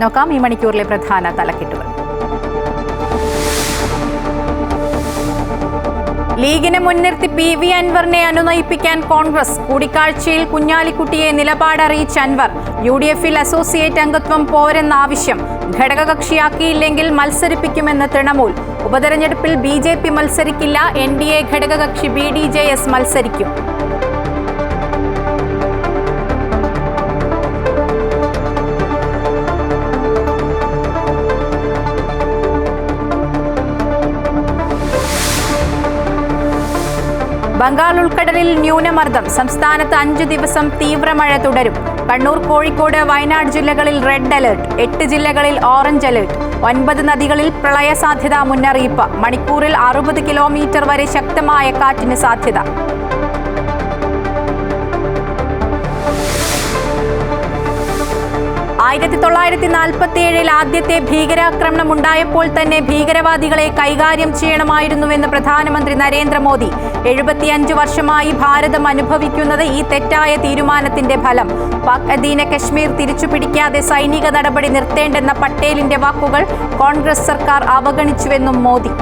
നോക്കാം ഈ മണിക്കൂറിലെ പ്രധാന തലക്കെട്ടുകൾ. ലീഗിനെ മുൻനിർത്തി PV അൻവറിനെ അനുനയിപ്പിക്കാൻ കോൺഗ്രസ്. കൂടിക്കാഴ്ചയിൽ കുഞ്ഞാലിക്കുട്ടിയെ നിലപാടറിയിച്ച അൻവർ. UDF-ൽ അസോസിയേറ്റ് അംഗത്വം പോരെന്ന ആവശ്യം. ഘടകകക്ഷിയാക്കിയില്ലെങ്കിൽ മത്സരിപ്പിക്കുമെന്ന് തൃണമൂൽ. ഉപതെരഞ്ഞെടുപ്പിൽ BJP മത്സരിക്കില്ല, NDA ഘടകകക്ഷി BDJS മത്സരിക്കും. ബംഗാൾ ഉൾക്കടലിൽ ന്യൂനമർദ്ദം. സംസ്ഥാനത്ത് 5 ദിവസം തീവ്രമഴ തുടരും. കണ്ണൂർ, കോഴിക്കോട്, വയനാട് ജില്ലകളിൽ റെഡ് അലർട്ട്. 8 ജില്ലകളിൽ ഓറഞ്ച് അലർട്ട്. 9 നദികളിൽ പ്രളയ സാധ്യതാ മുന്നറിയിപ്പ്. മണിക്കൂറിൽ 60 കിലോമീറ്റർ വരെ ശക്തമായ കാറ്റിന് സാധ്യത. ആയിരത്തി 1947 ആദ്യത്തെ ഭീകരാക്രമണം ഉണ്ടായപ്പോൾ തന്നെ ഭീകരവാദികളെ കൈകാര്യം ചെയ്യണമായിരുന്നുവെന്ന് പ്രധാനമന്ത്രി നരേന്ദ്രമോദി. 75 വർഷമായി ഭാരതം അനുഭവിക്കുന്നത് ഈ തെറ്റായ തീരുമാനത്തിന്റെ ഫലം. പാക് അധീന കശ്മീർ തിരിച്ചുപിടിക്കാതെ സൈനിക നടപടി നിർത്തേണ്ടെന്ന പട്ടേലിന്റെ വാക്കുകൾ കോൺഗ്രസ് സർക്കാർ അവഗണിച്ചുവെന്നും മോദി.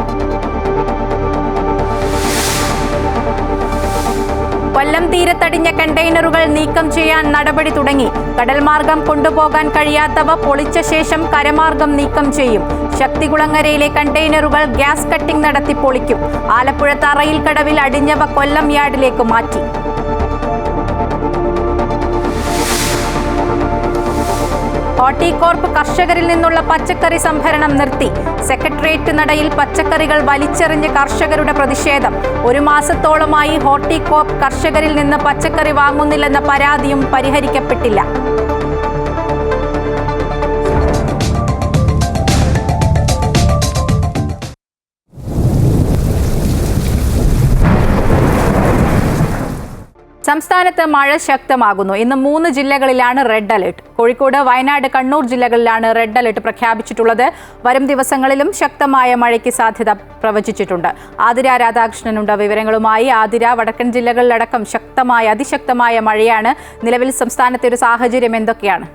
കൊല്ലം തീരത്തടിഞ്ഞ കണ്ടെയ്നറുകൾ നീക്കം ചെയ്യാൻ നടപടി തുടങ്ങി. കടൽമാർഗം കൊണ്ടുപോകാൻ കഴിയാത്തവ പൊളിച്ച ശേഷം കരമാർഗം നീക്കം ചെയ്യും. ശക്തികുളങ്ങരയിലെ കണ്ടെയ്നറുകൾ ഗ്യാസ് കട്ടിംഗ് നടത്തി പൊളിക്കും. ആലപ്പുഴ തറയിൽ കടവിൽ അടിഞ്ഞവ കൊല്ലം യാർഡിലേക്ക് മാറ്റി. ഹോർട്ടികോർപ്പ് കർഷകരിൽ നിന്നുള്ള പച്ചക്കറി സംഭരണം നിർത്തി. സെക്രട്ടേറിയറ്റ് നടയിൽ പച്ചക്കറികൾ വലിച്ചെറിഞ്ഞ് കർഷകരുടെ പ്രതിഷേധം. 1 മാസത്തോളമായി ഹോർട്ടികോർപ്പ് കർഷകരിൽ നിന്ന് പച്ചക്കറി വാങ്ങുന്നില്ലെന്ന പരാതിയും പരിഹരിക്കപ്പെട്ടില്ല. സംസ്ഥാനത്ത് മഴ ശക്തമാകുന്നു. ഇന്ന് 3 ജില്ലകളിലാണ് റെഡ് അലർട്ട്. കോഴിക്കോട്, വയനാട്, കണ്ണൂർ ജില്ലകളിലാണ് റെഡ് അലർട്ട് പ്രഖ്യാപിച്ചിട്ടുള്ളത്. വരും ദിവസങ്ങളിലും ശക്തമായ മഴയ്ക്ക് സാധ്യത പ്രവചിച്ചിട്ടുണ്ട്. ആതിര രാധാകൃഷ്ണനുണ്ട് വിവരങ്ങളുമായി. ആതിര, വടക്കൻ ജില്ലകളിലടക്കം അതിശക്തമായ മഴയാണ്. നിലവിൽ സംസ്ഥാനത്തെ ഒരു സാഹചര്യം എന്തൊക്കെയാണ്?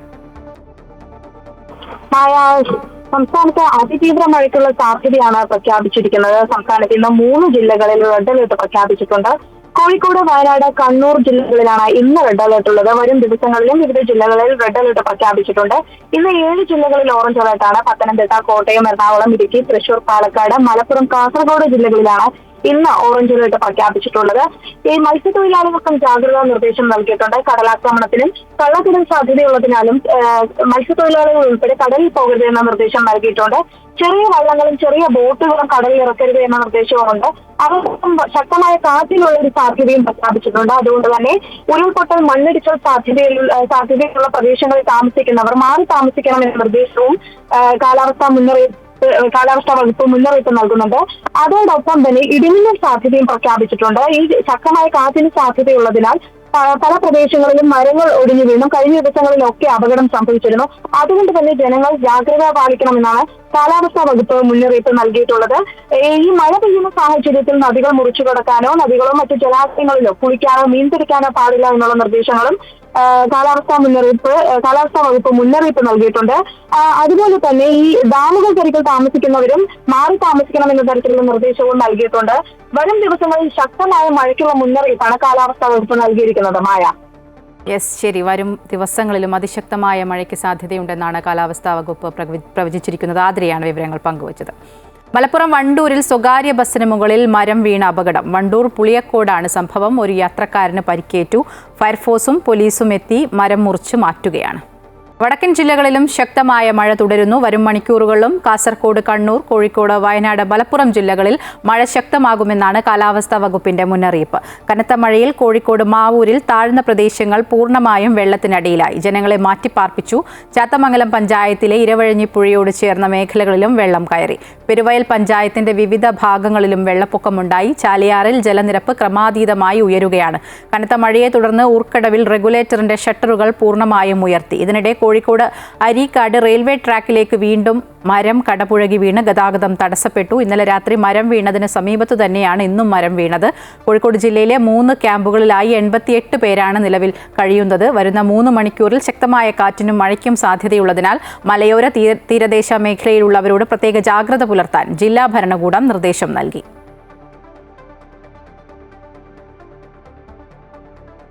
സംസ്ഥാനത്ത് അതിതീവ്ര മഴയ്ക്കുള്ള സാധ്യതയാണ് പ്രഖ്യാപിച്ചിരിക്കുന്നത്. സംസ്ഥാനത്ത് ഇന്ന് 3 ജില്ലകളിൽ റെഡ് അലർട്ട് പ്രഖ്യാപിച്ചിട്ടുണ്ട്. കോഴിക്കോട്, വയനാട്, കണ്ണൂർ ജില്ലകളിലാണ് ഇന്ന് റെഡ് അലർട്ട് ഉള്ളത്. വരും ദിവസങ്ങളിലും വിവിധ ജില്ലകളിൽ റെഡ് അലർട്ട് പ്രഖ്യാപിച്ചിട്ടുണ്ട്. ഇന്ന് 7 ജില്ലകളിൽ ഓറഞ്ച് അലർട്ടാണ്. പത്തനംതിട്ട, കോട്ടയം, എറണാകുളം, ഇടുക്കി, തൃശൂർ, പാലക്കാട്, മലപ്പുറം, കാസർഗോഡ് ജില്ലകളിലാണ് ഇന്ന് ഓറഞ്ച് അലർട്ട് പ്രഖ്യാപിച്ചിട്ടുള്ളത്. ഈ മത്സ്യത്തൊഴിലാളികൾക്കും ജാഗ്രതാ നിർദ്ദേശം നൽകിയിട്ടുണ്ട്. കടലാക്രമണത്തിനും കള്ളക്കടൽ സാധ്യതയുള്ളതിനാലും മത്സ്യത്തൊഴിലാളികൾ ഉൾപ്പെടെ കടലിൽ പോകരുത് എന്ന നിർദ്ദേശം നൽകിയിട്ടുണ്ട്. ചെറിയ വള്ളങ്ങളും ചെറിയ ബോട്ടുകളും കടലിൽ ഇറക്കരുത് എന്ന നിർദ്ദേശവുമുണ്ട്. അതോടൊപ്പം ശക്തമായ കാറ്റിനുള്ള ഒരു സാധ്യതയും പ്രഖ്യാപിച്ചിട്ടുണ്ട്. അതുകൊണ്ട് തന്നെ ഉരുൾപൊട്ടൽ, മണ്ണിടിച്ചൽ സാധ്യതയുള്ള പ്രദേശങ്ങളിൽ താമസിക്കുന്നവർ മാറി താമസിക്കണമെന്ന നിർദ്ദേശവും കാലാവസ്ഥാ വകുപ്പ് മുന്നറിയിപ്പ് നൽകുന്നുണ്ട്. അതോടൊപ്പം തന്നെ ഇടിമിന്നൽ സാധ്യതയും പ്രഖ്യാപിച്ചിട്ടുണ്ട്. ഈ ശക്തമായ കാറ്റിന് സാധ്യതയുള്ളതിനാൽ പല പ്രദേശങ്ങളിലും മരങ്ങൾ ഒടിഞ്ഞു വീണും കഴിഞ്ഞ ദിവസങ്ങളിലൊക്കെ അപകടം സംഭവിച്ചിരുന്നു. അതുകൊണ്ട് തന്നെ ജനങ്ങൾ ജാഗ്രത പാലിക്കണമെന്നാണ് കാലാവസ്ഥാ വകുപ്പ് മുന്നറിയിപ്പ് നൽകിയിട്ടുള്ളത്. ഈ മഴ പെയ്യുന്ന സാഹചര്യത്തിൽ നദികൾ മുറിച്ചു കടക്കാനോ നദികളോ മറ്റു ജലാശയങ്ങളിലോ കുളിക്കാനോ മീൻ പിടിക്കാനോ പാടില്ല എന്നുള്ള നിർദ്ദേശങ്ങളും കാലാവസ്ഥാ വകുപ്പ് മുന്നറിയിപ്പ് നൽകിയിട്ടുണ്ട്. അതുപോലെ തന്നെ ഈ ഡാമുകൾക്കരികിൽ താമസിക്കുന്നവരും മാറി താമസിക്കണം എന്ന തരത്തിലുള്ള നിർദ്ദേശവും നൽകിയിട്ടുണ്ട്. വരും ദിവസങ്ങളിൽ ശക്തമായ മഴയ്ക്കുള്ള മുന്നറിയിപ്പാണ് കാലാവസ്ഥാ വകുപ്പ് നൽകിയിരിക്കുന്നത്. മായ ശരി. വരും ദിവസങ്ങളിലും അതിശക്തമായ മഴയ്ക്ക് സാധ്യതയുണ്ടെന്നാണ് കാലാവസ്ഥാ വകുപ്പ് പ്രവചിച്ചിരിക്കുന്നത്. ആതിരയാണ് വിവരങ്ങൾ പങ്കുവച്ചത്. മലപ്പുറം വണ്ടൂരിൽ സ്വകാര്യ ബസ്സിന് മുകളിൽ മരം വീണ അപകടം. വണ്ടൂർ പുളിയക്കോടാണ് സംഭവം. ഒരു യാത്രക്കാരന് പരിക്കേറ്റു. ഫയർഫോഴ്സും പോലീസും എത്തി മരം മുറിച്ചു മാറ്റുകയാണ്. വടക്കൻ ജില്ലകളിലും ശക്തമായ മഴ തുടരുന്നു. വരും മണിക്കൂറുകളിലും കാസർഗോഡ്, കണ്ണൂർ, കോഴിക്കോട്, വയനാട്, മലപ്പുറം ജില്ലകളിൽ മഴ ശക്തമാകുമെന്നാണ് കാലാവസ്ഥാ വകുപ്പിന്റെ മുന്നറിയിപ്പ്. കനത്ത മഴയിൽ കോഴിക്കോട് മാവൂരിൽ താഴ്ന്ന പ്രദേശങ്ങൾ പൂർണ്ണമായും വെള്ളത്തിനടിയിലായി. ജനങ്ങളെ മാറ്റിപ്പാർപ്പിച്ചു. ചാത്തമംഗലം പഞ്ചായത്തിലെ ഇരവഴഞ്ഞി പുഴയോട് ചേർന്ന മേഖലകളിലും വെള്ളം കയറി. പെരുവയൽ പഞ്ചായത്തിന്റെ വിവിധ ഭാഗങ്ങളിലും വെള്ളപ്പൊക്കമുണ്ടായി. ചാലിയാറിൽ ജലനിരപ്പ് ക്രമാതീതമായി ഉയരുകയാണ്. കനത്ത മഴയെ തുടർന്ന് ഊർക്കടവിൽ റെഗുലേറ്ററിന്റെ ഷട്ടറുകൾ പൂർണ്ണമായും ഉയർത്തി. ഇതിനിടെ കോഴിക്കോട് അരീക്കാട് റെയിൽവേ ട്രാക്കിലേക്ക് വീണ്ടും മരം കടപുഴകി വീണ് ഗതാഗതം തടസ്സപ്പെട്ടു. ഇന്നലെ രാത്രി മരം വീണതിന് സമീപത്തു തന്നെയാണ് ഇന്നും മരം വീണത്. കോഴിക്കോട് ജില്ലയിലെ 3 ക്യാമ്പുകളിലായി 88 പേരാണ് നിലവിൽ കഴിയുന്നത്. വരുന്ന 3 മണിക്കൂറിൽ ശക്തമായ കാറ്റിനും മഴയ്ക്കും സാധ്യതയുള്ളതിനാൽ മലയോര തീരദേശ മേഖലയിലുള്ളവരോട് പ്രത്യേക ജാഗ്രത പുലർത്താൻ ജില്ലാ ഭരണകൂടം നിർദ്ദേശം നൽകി.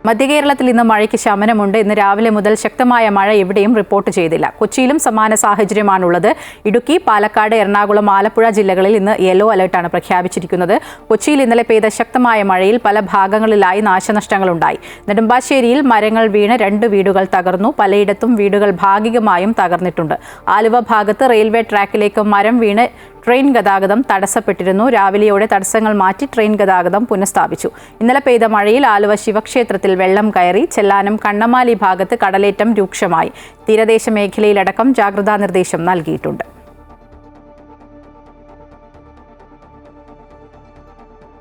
മധ്യകേരളത്തിൽ ഇന്ന് മഴയ്ക്ക് ശമനമുണ്ട്. ഇന്ന് രാവിലെ മുതൽ ശക്തമായ മഴ എവിടെയും റിപ്പോർട്ട് ചെയ്തില്ല. കൊച്ചിയിലും സമാന സാഹചര്യമാണുള്ളത്. ഇടുക്കി, പാലക്കാട്, എറണാകുളം, ആലപ്പുഴ ജില്ലകളിൽ ഇന്ന് യെല്ലോ അലർട്ടാണ് പ്രഖ്യാപിച്ചിരിക്കുന്നത്. കൊച്ചിയിൽ ഇന്നലെ പെയ്ത ശക്തമായ മഴയിൽ പല ഭാഗങ്ങളിലായി നാശനഷ്ടങ്ങളുണ്ടായി. നെടുമ്പാശ്ശേരിയിൽ മരങ്ങൾ വീണ് 2 വീടുകൾ തകർന്നു. പലയിടത്തും വീടുകൾ ഭാഗികമായും തകർന്നിട്ടുണ്ട്. ആലുവ ഭാഗത്ത് റെയിൽവേ ട്രാക്കിലേക്ക് മരം വീണ് ട്രെയിൻ ഗതാഗതം തടസ്സപ്പെട്ടിരുന്നു. രാവിലെയോടെ തടസ്സങ്ങൾ മാറ്റി ട്രെയിൻ ഗതാഗതം പുനഃസ്ഥാപിച്ചു. ഇന്നലെ പെയ്ത മഴയിൽ ആലുവ ശിവക്ഷേത്രത്തിൽ വെള്ളം കയറി. ചെല്ലാനം, കണ്ണമാലി ഭാഗത്ത് കടലേറ്റം രൂക്ഷമായി. തീരദേശ മേഖലയിലടക്കം ജാഗ്രതാ നിർദ്ദേശം നൽകിയിട്ടുണ്ട്.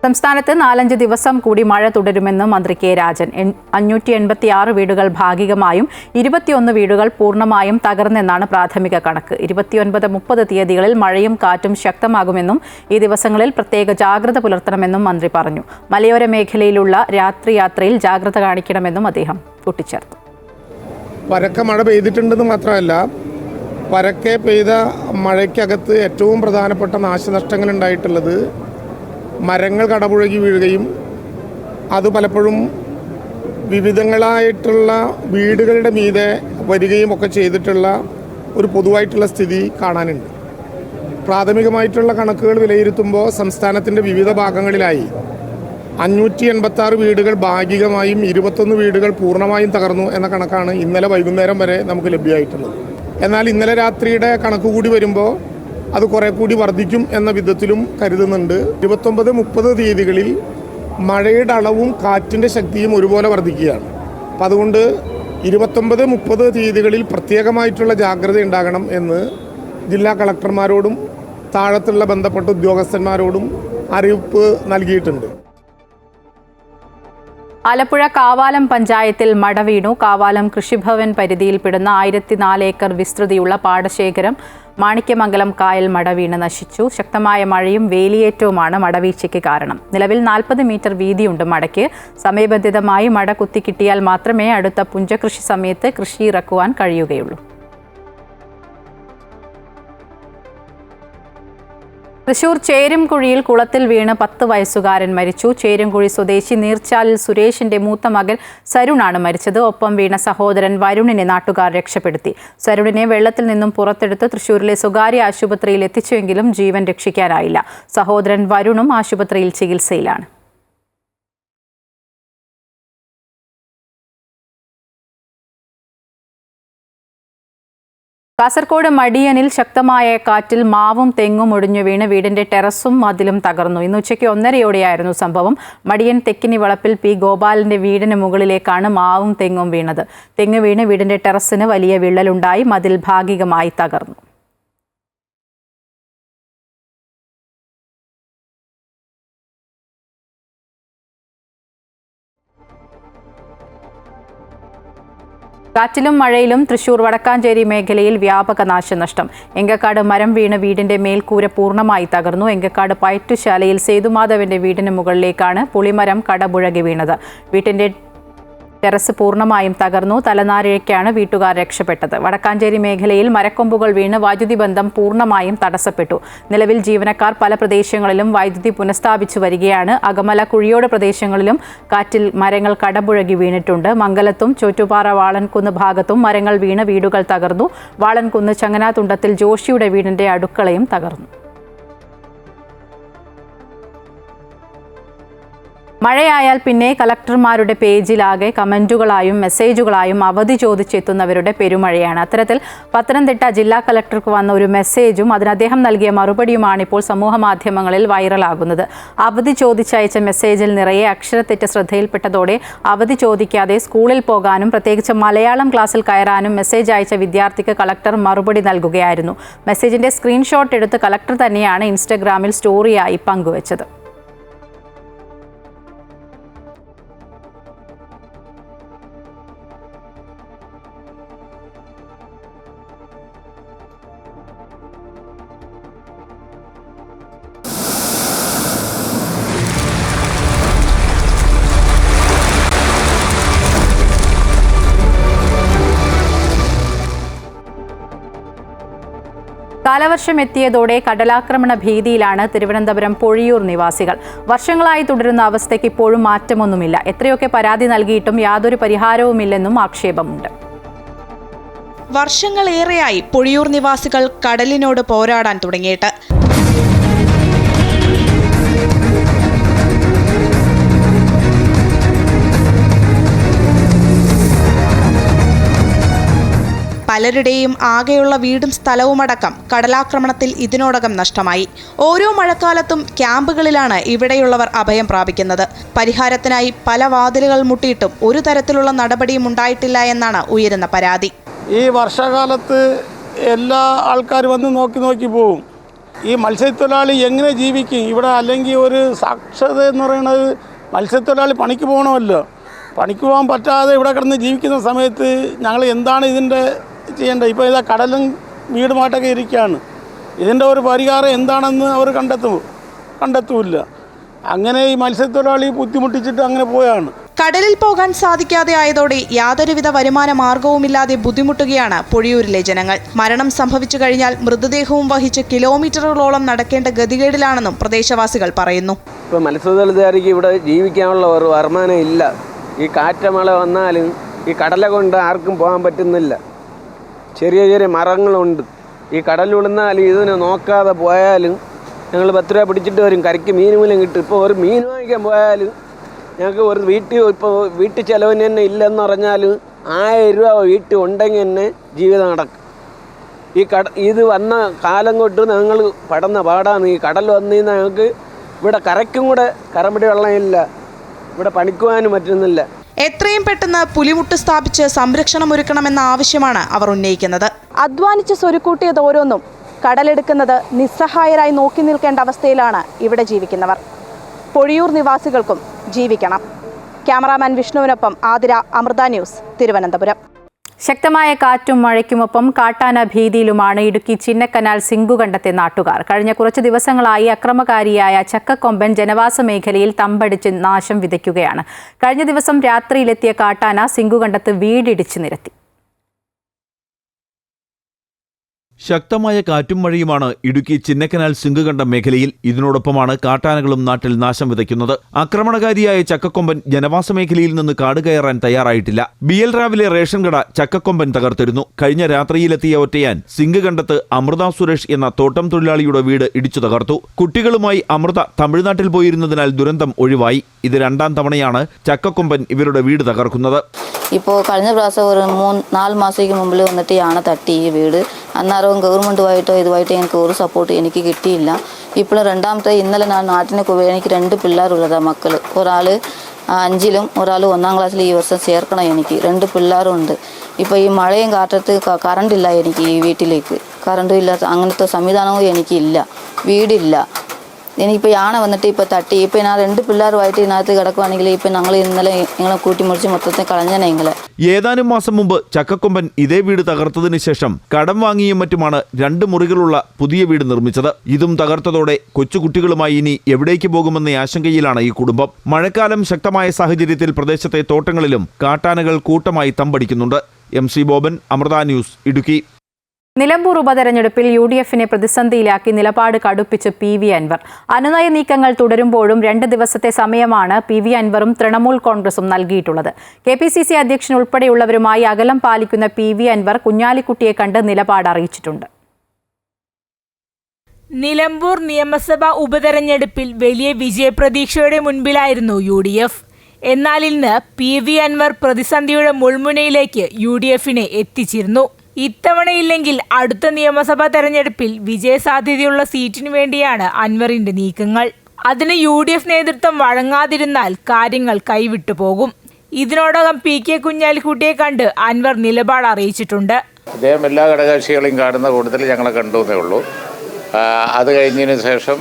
സംസ്ഥാനത്ത് 4-5 ദിവസം കൂടി മഴ തുടരുമെന്ന് മന്ത്രി കെ രാജൻ. 586 വീടുകൾ ഭാഗികമായും 21 വീടുകൾ പൂർണ്ണമായും തകർന്നെന്നാണ് പ്രാഥമിക കണക്ക്. 29-30 തീയതികളിൽ മഴയും കാറ്റും ശക്തമാകുമെന്നും ഈ ദിവസങ്ങളിൽ പ്രത്യേക ജാഗ്രത പുലർത്തണമെന്നും മന്ത്രി പറഞ്ഞു. മലയോര മേഖലയിലുള്ള രാത്രി യാത്രയിൽ ജാഗ്രത കാണിക്കണമെന്നും അദ്ദേഹം കൂട്ടിച്ചേർത്തു. പരക്കെ മഴ പെയ്തിട്ടുണ്ടെന്ന് മാത്രമല്ല, പരക്കെ പെയ്ത മഴയ്ക്കകത്ത് ഏറ്റവും പ്രധാനപ്പെട്ട നാശനഷ്ടങ്ങൾ ഉണ്ടായിട്ടുള്ളത് മരങ്ങൾ കടപുഴകി വീഴുകയും അത് പലപ്പോഴും വിവിധങ്ങളായിട്ടുള്ള വീടുകളുടെ മീതെ വരികയും ഒക്കെ ചെയ്തിട്ടുള്ള ഒരു പൊതുവായിട്ടുള്ള സ്ഥിതി കാണാനുണ്ട്. പ്രാഥമികമായിട്ടുള്ള കണക്കുകൾ വിലയിരുത്തുമ്പോൾ സംസ്ഥാനത്തിൻ്റെ വിവിധ ഭാഗങ്ങളിലായി 586 വീടുകൾ ഭാഗികമായും 21 വീടുകൾ പൂർണ്ണമായും തകർന്നു എന്ന കണക്കാണ് ഇന്നലെ വൈകുന്നേരം വരെ നമുക്ക് ലഭ്യമായിട്ടുള്ളത്. എന്നാൽ ഇന്നലെ രാത്രിയുടെ കണക്ക് കൂടി വരുമ്പോൾ അത് കുറെ കൂടി വർദ്ധിക്കും എന്ന വിധത്തിലും കരുതുന്നുണ്ട്. 29-30 തീയതികളിൽ മഴയുടെ അളവും കാറ്റിൻ്റെ ശക്തിയും ഒരുപോലെ വർദ്ധിക്കുകയാണ്. അപ്പം അതുകൊണ്ട് 29-30 തീയതികളിൽ പ്രത്യേകമായിട്ടുള്ള ജാഗ്രത ഉണ്ടാകണം എന്ന് ജില്ലാ കളക്ടർമാരോടും താഴത്തുള്ള ബന്ധപ്പെട്ട ഉദ്യോഗസ്ഥന്മാരോടും അറിയിപ്പ് നൽകിയിട്ടുണ്ട്. ആലപ്പുഴ കാവാലം പഞ്ചായത്തിൽ മട വീണു. കാവാലം കൃഷിഭവൻ പരിധിയിൽപ്പെടുന്ന 1004 ഏക്കർ വിസ്തൃതിയുള്ള പാടശേഖരം മാണിക്യമംഗലം കായൽ മട വീണ് നശിച്ചു. ശക്തമായ മഴയും വേലിയേറ്റവുമാണ് മടവീഴ്ചയ്ക്ക് കാരണം. നിലവിൽ 40 മീറ്റർ വീതിയുണ്ട് മടയ്ക്ക്. സമയബന്ധിതമായി മട കുത്തിക്കിട്ടിയാൽ മാത്രമേ അടുത്ത പുഞ്ചകൃഷി സമയത്ത് കൃഷി ഇറക്കുവാൻ കഴിയുകയുള്ളൂ. തൃശൂർ ചേരുംകുഴിയിൽ കുളത്തിൽ വീണ് 10 വയസ്സുകാരൻ മരിച്ചു. ചേരുംകുഴി സ്വദേശി നീർച്ചാലിൽ സുരേഷിന്റെ മൂത്ത മകൻ സരുണാണ് മരിച്ചത്. ഒപ്പം വീണ സഹോദരൻ വരുണിനെ നാട്ടുകാർ രക്ഷപ്പെടുത്തി. സരുണിനെ വെള്ളത്തിൽ നിന്നും പുറത്തെടുത്ത് തൃശൂരിലെ സ്വകാര്യ ആശുപത്രിയിൽ എത്തിച്ചുവെങ്കിലും ജീവൻ രക്ഷിക്കാനായില്ല. സഹോദരൻ വരുണും ആശുപത്രിയിൽ ചികിത്സയിലാണ്. കാസർഗോഡ് മടിയനിൽ ശക്തമായ കാറ്റിൽ മാവും തെങ്ങും ഒടിഞ്ഞു വീണ് വീടിന്റെ ടെറസും മതിലും തകർന്നു. ഇന്ന് ഉച്ചയ്ക്ക് 1:30 സംഭവം. മടിയൻ തെക്കിനി വളപ്പിൽ പി ഗോപാലിന്റെ വീടിന് മുകളിലേക്കാണ് മാവും തെങ്ങും വീണത്. തെങ്ങ് വീണ് വീടിന്റെ ടെറസിന് വലിയ വിള്ളലുണ്ടായി. മതിൽ ഭാഗികമായി തകർന്നു. കാറ്റിലും മഴയിലും തൃശൂർ വടക്കാഞ്ചേരി മേഖലയിൽ വ്യാപക നാശനഷ്ടം. എങ്കക്കാട് മരം വീണ് വീടിന്റെ മേൽക്കൂര പൂർണ്ണമായി തകർന്നു. എങ്കക്കാട് പയറ്റുശാലയിൽ സേതുമാധവന്റെ വീടിന് മുകളിലേക്കാണ് പുളിമരം കടപുഴകി വീണത്. വീട്ടിന്റെ ടെറസ് പൂർണ്ണമായും തകർന്നു. തലനാരിഴയ്ക്കാണ് വീട്ടുകാർ രക്ഷപ്പെട്ടത്. വടക്കാഞ്ചേരി മേഖലയിൽ മരക്കൊമ്പുകൾ വീണ് വൈദ്യുതി ബന്ധം പൂർണ്ണമായും തടസ്സപ്പെട്ടു. നിലവിൽ ജീവനക്കാർ പല പ്രദേശങ്ങളിലും വൈദ്യുതി പുനഃസ്ഥാപിച്ചു വരികയാണ്. അകമല കുഴിയോട് പ്രദേശങ്ങളിലും കാറ്റിൽ മരങ്ങൾ കടപുഴകി വീണിട്ടുണ്ട്. മംഗലത്തും ചോറ്റുപാറ വാളൻകുന്ന് ഭാഗത്തും മരങ്ങൾ വീണ് വീടുകൾ തകർന്നു. വാളൻകുന്ന് ചങ്ങനാതുണ്ടത്തിൽ ജോഷിയുടെ വീടിന്റെ അടുക്കളയും തകർന്നു. മഴയായാൽ പിന്നെ കളക്ടർമാരുടെ പേജിലാകെ കമന്റുകളായും മെസ്സേജുകളായും അവധി ചോദിച്ചെത്തുന്നവരുടെ പെരുമഴയാണ്. അത്തരത്തിൽ പത്തനംതിട്ട ജില്ലാ കളക്ടർക്ക് വന്ന ഒരു മെസ്സേജും അതിന് അദ്ദേഹം നൽകിയ മറുപടിയുമാണ് ഇപ്പോൾ സമൂഹ മാധ്യമങ്ങളിൽ വൈറലാകുന്നത്. അവധി ചോദിച്ചയച്ച മെസ്സേജിൽ നിറയെ അക്ഷരത്തെറ്റ് ശ്രദ്ധയിൽപ്പെട്ടതോടെ അവധി ചോദിക്കാതെ സ്കൂളിൽ പോകാനും പ്രത്യേകിച്ച് മലയാളം ക്ലാസ്സിൽ കയറാനും മെസ്സേജ് അയച്ച വിദ്യാർത്ഥിക്ക് കളക്ടർ മറുപടി നൽകുകയായിരുന്നു. മെസ്സേജിന്റെ സ്ക്രീൻഷോട്ട് എടുത്ത് കളക്ടർ തന്നെയാണ് ഇൻസ്റ്റഗ്രാമിൽ സ്റ്റോറിയായി പങ്കുവച്ചത്. കാലവർഷം എത്തിയതോടെ കടലാക്രമണ ഭീതിയിലാണ് തിരുവനന്തപുരം പൊഴിയൂർ നിവാസികൾ. വർഷങ്ങളായി തുടരുന്ന അവസ്ഥയ്ക്ക് ഇപ്പോഴും മാറ്റമൊന്നുമില്ല. എത്രയൊക്കെ പരാതി നൽകിയിട്ടും യാതൊരു പരിഹാരവുമില്ലെന്നും ആക്ഷേപമുണ്ട്. വർഷങ്ങളേറെയായി പൊഴിയൂർ നിവാസികൾ കടലിനോട് പോരാടാൻ തുടങ്ങിയിട്ട്. പലരുടെയും ആകെയുള്ള വീടും സ്ഥലവുമടക്കം കടലാക്രമണത്തിൽ ഇതിനോടകം നഷ്ടമായി. ഓരോ മഴക്കാലത്തും ക്യാമ്പുകളിലാണ് ഇവിടെയുള്ളവർ അഭയം പ്രാപിക്കുന്നത്. പരിഹാരത്തിനായി പല വാതിലുകൾ മുട്ടിയിട്ടും ഒരു തരത്തിലുള്ള നടപടിയും ഉണ്ടായിട്ടില്ല എന്നാണ് ഉയരുന്ന പരാതി. ഈ വർഷകാലത്ത് എല്ലാ ആൾക്കാരും വന്ന് നോക്കി പോകും. ഈ മത്സ്യത്തൊഴിലാളി എങ്ങനെ ജീവിക്കും ഇവിടെ? അല്ലെങ്കിൽ ഒരു സാക്ഷരത എന്ന് പറയുന്നത് മത്സ്യത്തൊഴിലാളി പണിക്ക് പോകണമല്ലോ. പണിക്ക് പോകാൻ പറ്റാതെ ഇവിടെ കിടന്ന് ജീവിക്കുന്ന സമയത്ത് ഞങ്ങൾ എന്താണ് ഇതിൻ്റെ ചെയ്യേണ്ടത്? ഇപ്പോൾ ഇതാ കടലും വീടുമായിട്ടൊക്കെ ഇരിക്കുകയാണ്. ഇതിൻ്റെ ഒരു പരിഹാരം എന്താണെന്ന് അവർ കണ്ടെത്തൂല്ല. അങ്ങനെ ഈ മത്സ്യത്തൊഴിലാളി ബുദ്ധിമുട്ടിച്ചിട്ട് അങ്ങനെ പോയാണ്. കടലിൽ പോകാൻ സാധിക്കാതെ ആയതോടെ യാതൊരുവിധ വരുമാന മാർഗവുമില്ലാതെ ബുദ്ധിമുട്ടുകയാണ് പൊഴിയൂരിലെ ജനങ്ങൾ. മരണം സംഭവിച്ചു കഴിഞ്ഞാൽ മൃതദേഹവും വഹിച്ച് കിലോമീറ്ററുകളോളം നടക്കേണ്ട ഗതികേടിലാണെന്നും പ്രദേശവാസികൾ പറയുന്നു. ഇപ്പോൾ മത്സ്യത്തൊഴിലാളിക്ക് ഇവിടെ ജീവിക്കാനുള്ള ഒരു വരുമാനം ഇല്ല. ഈ കാറ്റമഴ വന്നാലും ഈ കടല കൊണ്ട് ആർക്കും പോകാൻ പറ്റുന്നില്ല. ചെറിയ മരങ്ങളുണ്ട്. ഈ കടൽ വിടുന്നാലും ഇതിനെ നോക്കാതെ പോയാലും ഞങ്ങൾ 10 രൂപ പിടിച്ചിട്ട് വരും. കരയ്ക്ക് മീൻ മൂലം കിട്ടും. ഇപ്പോൾ ഒരു മീൻ വാങ്ങിക്കാൻ പോയാലും ഞങ്ങൾക്ക് ഒരു വീട്ടിൽ ചിലവിന് തന്നെ ഇല്ലെന്ന് പറഞ്ഞാലും 1000 രൂപ വീട്ടിൽ ഉണ്ടെങ്കിൽ തന്നെ ജീവിതം നടക്കും. ഇത് വന്ന കാലം തൊട്ട് ഞങ്ങൾ പടന്ന പാടാണ്. ഈ കടൽ വന്നിരുന്ന ഞങ്ങൾക്ക് ഇവിടെ കരയ്ക്കും കൂടെ കരമ്പടി വെള്ളമില്ല. ഇവിടെ പണിക്കുവാനും പറ്റുന്നില്ല. എത്രയും പെട്ടെന്ന് പുലിമുട്ട് സ്ഥാപിച്ച് സംരക്ഷണം ഒരുക്കണമെന്ന ആവശ്യമാണ് അവർ ഉന്നയിക്കുന്നത്. അധ്വാനിച്ച് സ്വരുക്കൂട്ടിയത് ഓരോന്നും കടലെടുക്കുന്നത് നിസ്സഹായരായി നോക്കി നിൽക്കേണ്ട അവസ്ഥയിലാണ് ഇവിടെ ജീവിക്കുന്നവർ. പൊഴിയൂർ നിവാസികൾക്കും ജീവിക്കണം. ക്യാമറാമാൻ വിഷ്ണുവിനൊപ്പം ആതിര, അമൃത ന്യൂസ്, തിരുവനന്തപുരം. ശക്തമായ കാറ്റും മഴയ്ക്കുമൊപ്പം കാട്ടാന ഭീതിയിലുമാണ് ഇടുക്കി ചിന്നക്കനാൽ സിങ്കുകണ്ടത്തെ നാട്ടുകാർ. കഴിഞ്ഞ കുറച്ച് ദിവസങ്ങളായി അക്രമകാരിയായ ചക്കക്കൊമ്പൻ ജനവാസ മേഖലയിൽ തമ്പടിച്ച് നാശം വിതയ്ക്കുകയാണ്. കഴിഞ്ഞ ദിവസം രാത്രിയിലെത്തിയ കാട്ടാന സിങ്കുകണ്ടത്ത് വീടിടിച്ച് നിരത്തി. ശക്തമായ കാറ്റും മഴയുമാണ് ഇടുക്കി ചിന്നക്കനാൽ സിങ്കുകണ്ടം മേഖലയിൽ. ഇതിനോടൊപ്പമാണ് കാട്ടാനകളും നാട്ടിൽ നാശം വിതയ്ക്കുന്നത്. ആക്രമണകാരിയായ ചക്കക്കൊമ്പൻ ജനവാസ മേഖലയിൽ നിന്ന് കാട് കയറാൻ തയ്യാറായിട്ടില്ല. BL രാവിലെ റേഷൻ കട ചക്കക്കൊമ്പൻ തകർത്തിരുന്നു. കഴിഞ്ഞ രാത്രിയിലെത്തിയ ഒറ്റയാൻ സിങ്കുകണ്ടത്ത് അമൃത സുരേഷ് എന്ന തോട്ടം തൊഴിലാളിയുടെ വീട് ഇടിച്ചു തകർത്തു. കുട്ടികളുമായി അമൃത തമിഴ്നാട്ടിൽ പോയിരുന്നതിനാൽ ദുരന്തം ഒഴിവായി. ഇത് 2ാം തവണയാണ് ചക്കക്കൊമ്പൻ ഇവരുടെ വീട് തകർക്കുന്നത്. ഇപ്പോൾ കഴിഞ്ഞ പ്രാവശ്യം ഒരു 4 മാസത്തേക്ക് മുമ്പിൽ വന്നിട്ടാണ് തട്ടി ഈ വീട്. അന്നേരവും ഗവൺമെൻറ്റുമായിട്ടോ ഇതുമായിട്ടോ എനിക്ക് ഒരു സപ്പോർട്ട് എനിക്ക് കിട്ടിയില്ല. ഇപ്പോൾ 2ാമത്തെ ഇന്നലെ ഞാൻ നാട്ടിന് എനിക്ക് 2 പിള്ളേരുള്ളതാണ് മക്കൾ. ഒരാൾ 5ലും ഒരാൾ 1ാം ക്ലാസ്സിൽ ഈ വർഷം ചേർക്കണം. എനിക്ക് 2 പിള്ളേരും ഉണ്ട്. ഇപ്പോൾ ഈ മഴയും കാറ്റത്ത് കറണ്ടില്ല. എനിക്ക് ഈ വീട്ടിലേക്ക് കറണ്ടും ഇല്ലാത്ത അങ്ങനത്തെ സംവിധാനവും എനിക്കില്ല. വീടില്ല. എനിക്കിപ്പോൾ യാണ വന്നിട്ട് ഇപ്പോൾ തട്ടി. ഇപ്പോൾ ഞാൻ 2 പിള്ളേരുമായിട്ട് ഇതിനകത്ത് കിടക്കുവാണെങ്കിൽ ഇപ്പോൾ ഞങ്ങൾ ഇന്നലെ നിങ്ങളെ കൂട്ടിമുറിച്ച് മൊത്തത്തിൽ കളഞ്ഞനെ നിങ്ങളെ. ഏതാനും മാസം മുമ്പ് ചക്കക്കൊമ്പൻ ഇതേ വീട് തകർത്തതിന് ശേഷം കടം വാങ്ങിയും മറ്റുമാണ് 2 മുറികളുള്ള പുതിയ വീട് നിർമ്മിച്ചത്. ഇതും തകർത്തതോടെ കൊച്ചുകുട്ടികളുമായി ഇനി എവിടേക്ക് പോകുമെന്ന ആശങ്കയിലാണ് ഈ കുടുംബം. മഴക്കാലം ശക്തമായ സാഹചര്യത്തിൽ പ്രദേശത്തെ തോട്ടങ്ങളിലും കാട്ടാനകൾ കൂട്ടമായി തമ്പടിക്കുന്നുണ്ട്. MC Boban, Amrita news, Idukki. നിലമ്പൂർ ഉപതെരഞ്ഞെടുപ്പിൽ UDFനെ പ്രതിസന്ധിയിലാക്കി നിലപാട് കടുപ്പിച്ച് PV അൻവർ. അനുനയ നീക്കങ്ങൾ തുടരുമ്പോഴും 2 ദിവസത്തെ സമയമാണ് PV അൻവറും തൃണമൂൽ കോൺഗ്രസും നൽകിയിട്ടുള്ളത്. KPCC അധ്യക്ഷൻ ഉൾപ്പെടെയുള്ളവരുമായി അകലം പാലിക്കുന്ന PV അൻവർ കുഞ്ഞാലിക്കുട്ടിയെ കണ്ട് നിലപാട് അറിയിച്ചിട്ടുണ്ട്. നിലമ്പൂർ നിയമസഭാ ഉപതെരഞ്ഞെടുപ്പിൽ വലിയ വിജയപ്രതീക്ഷയുടെ മുൻപിലായിരുന്നു UDF. എന്നാൽ ഇന്ന് PV അൻവർ പ്രതിസന്ധിയുടെ മുൾമുനയിലേക്ക് UDFനെ എത്തിച്ചിരുന്നു. ഇത്തവണയില്ലെങ്കിൽ അടുത്ത നിയമസഭാ തെരഞ്ഞെടുപ്പിൽ വിജയസാധ്യതയുള്ള സീറ്റിനു വേണ്ടിയാണ് അൻവറിന്റെ നീക്കങ്ങൾ. അതിന് UDF നേതൃത്വം വഴങ്ങാതിരുന്നാൽ കാര്യങ്ങൾ കൈവിട്ടു പോകും. ഇതിനോടകം PK കുഞ്ഞാലിക്കുട്ടിയെ കണ്ട് അൻവർ നിലപാട് അറിയിച്ചിട്ടുണ്ട്. അദ്ദേഹം എല്ലാ ഘടകകക്ഷികളെയും കാണുന്ന കൂട്ടത്തിൽ ഞങ്ങളെ കണ്ടുവന്നേ ഉള്ളൂ. അത് കഴിഞ്ഞതിന് ശേഷം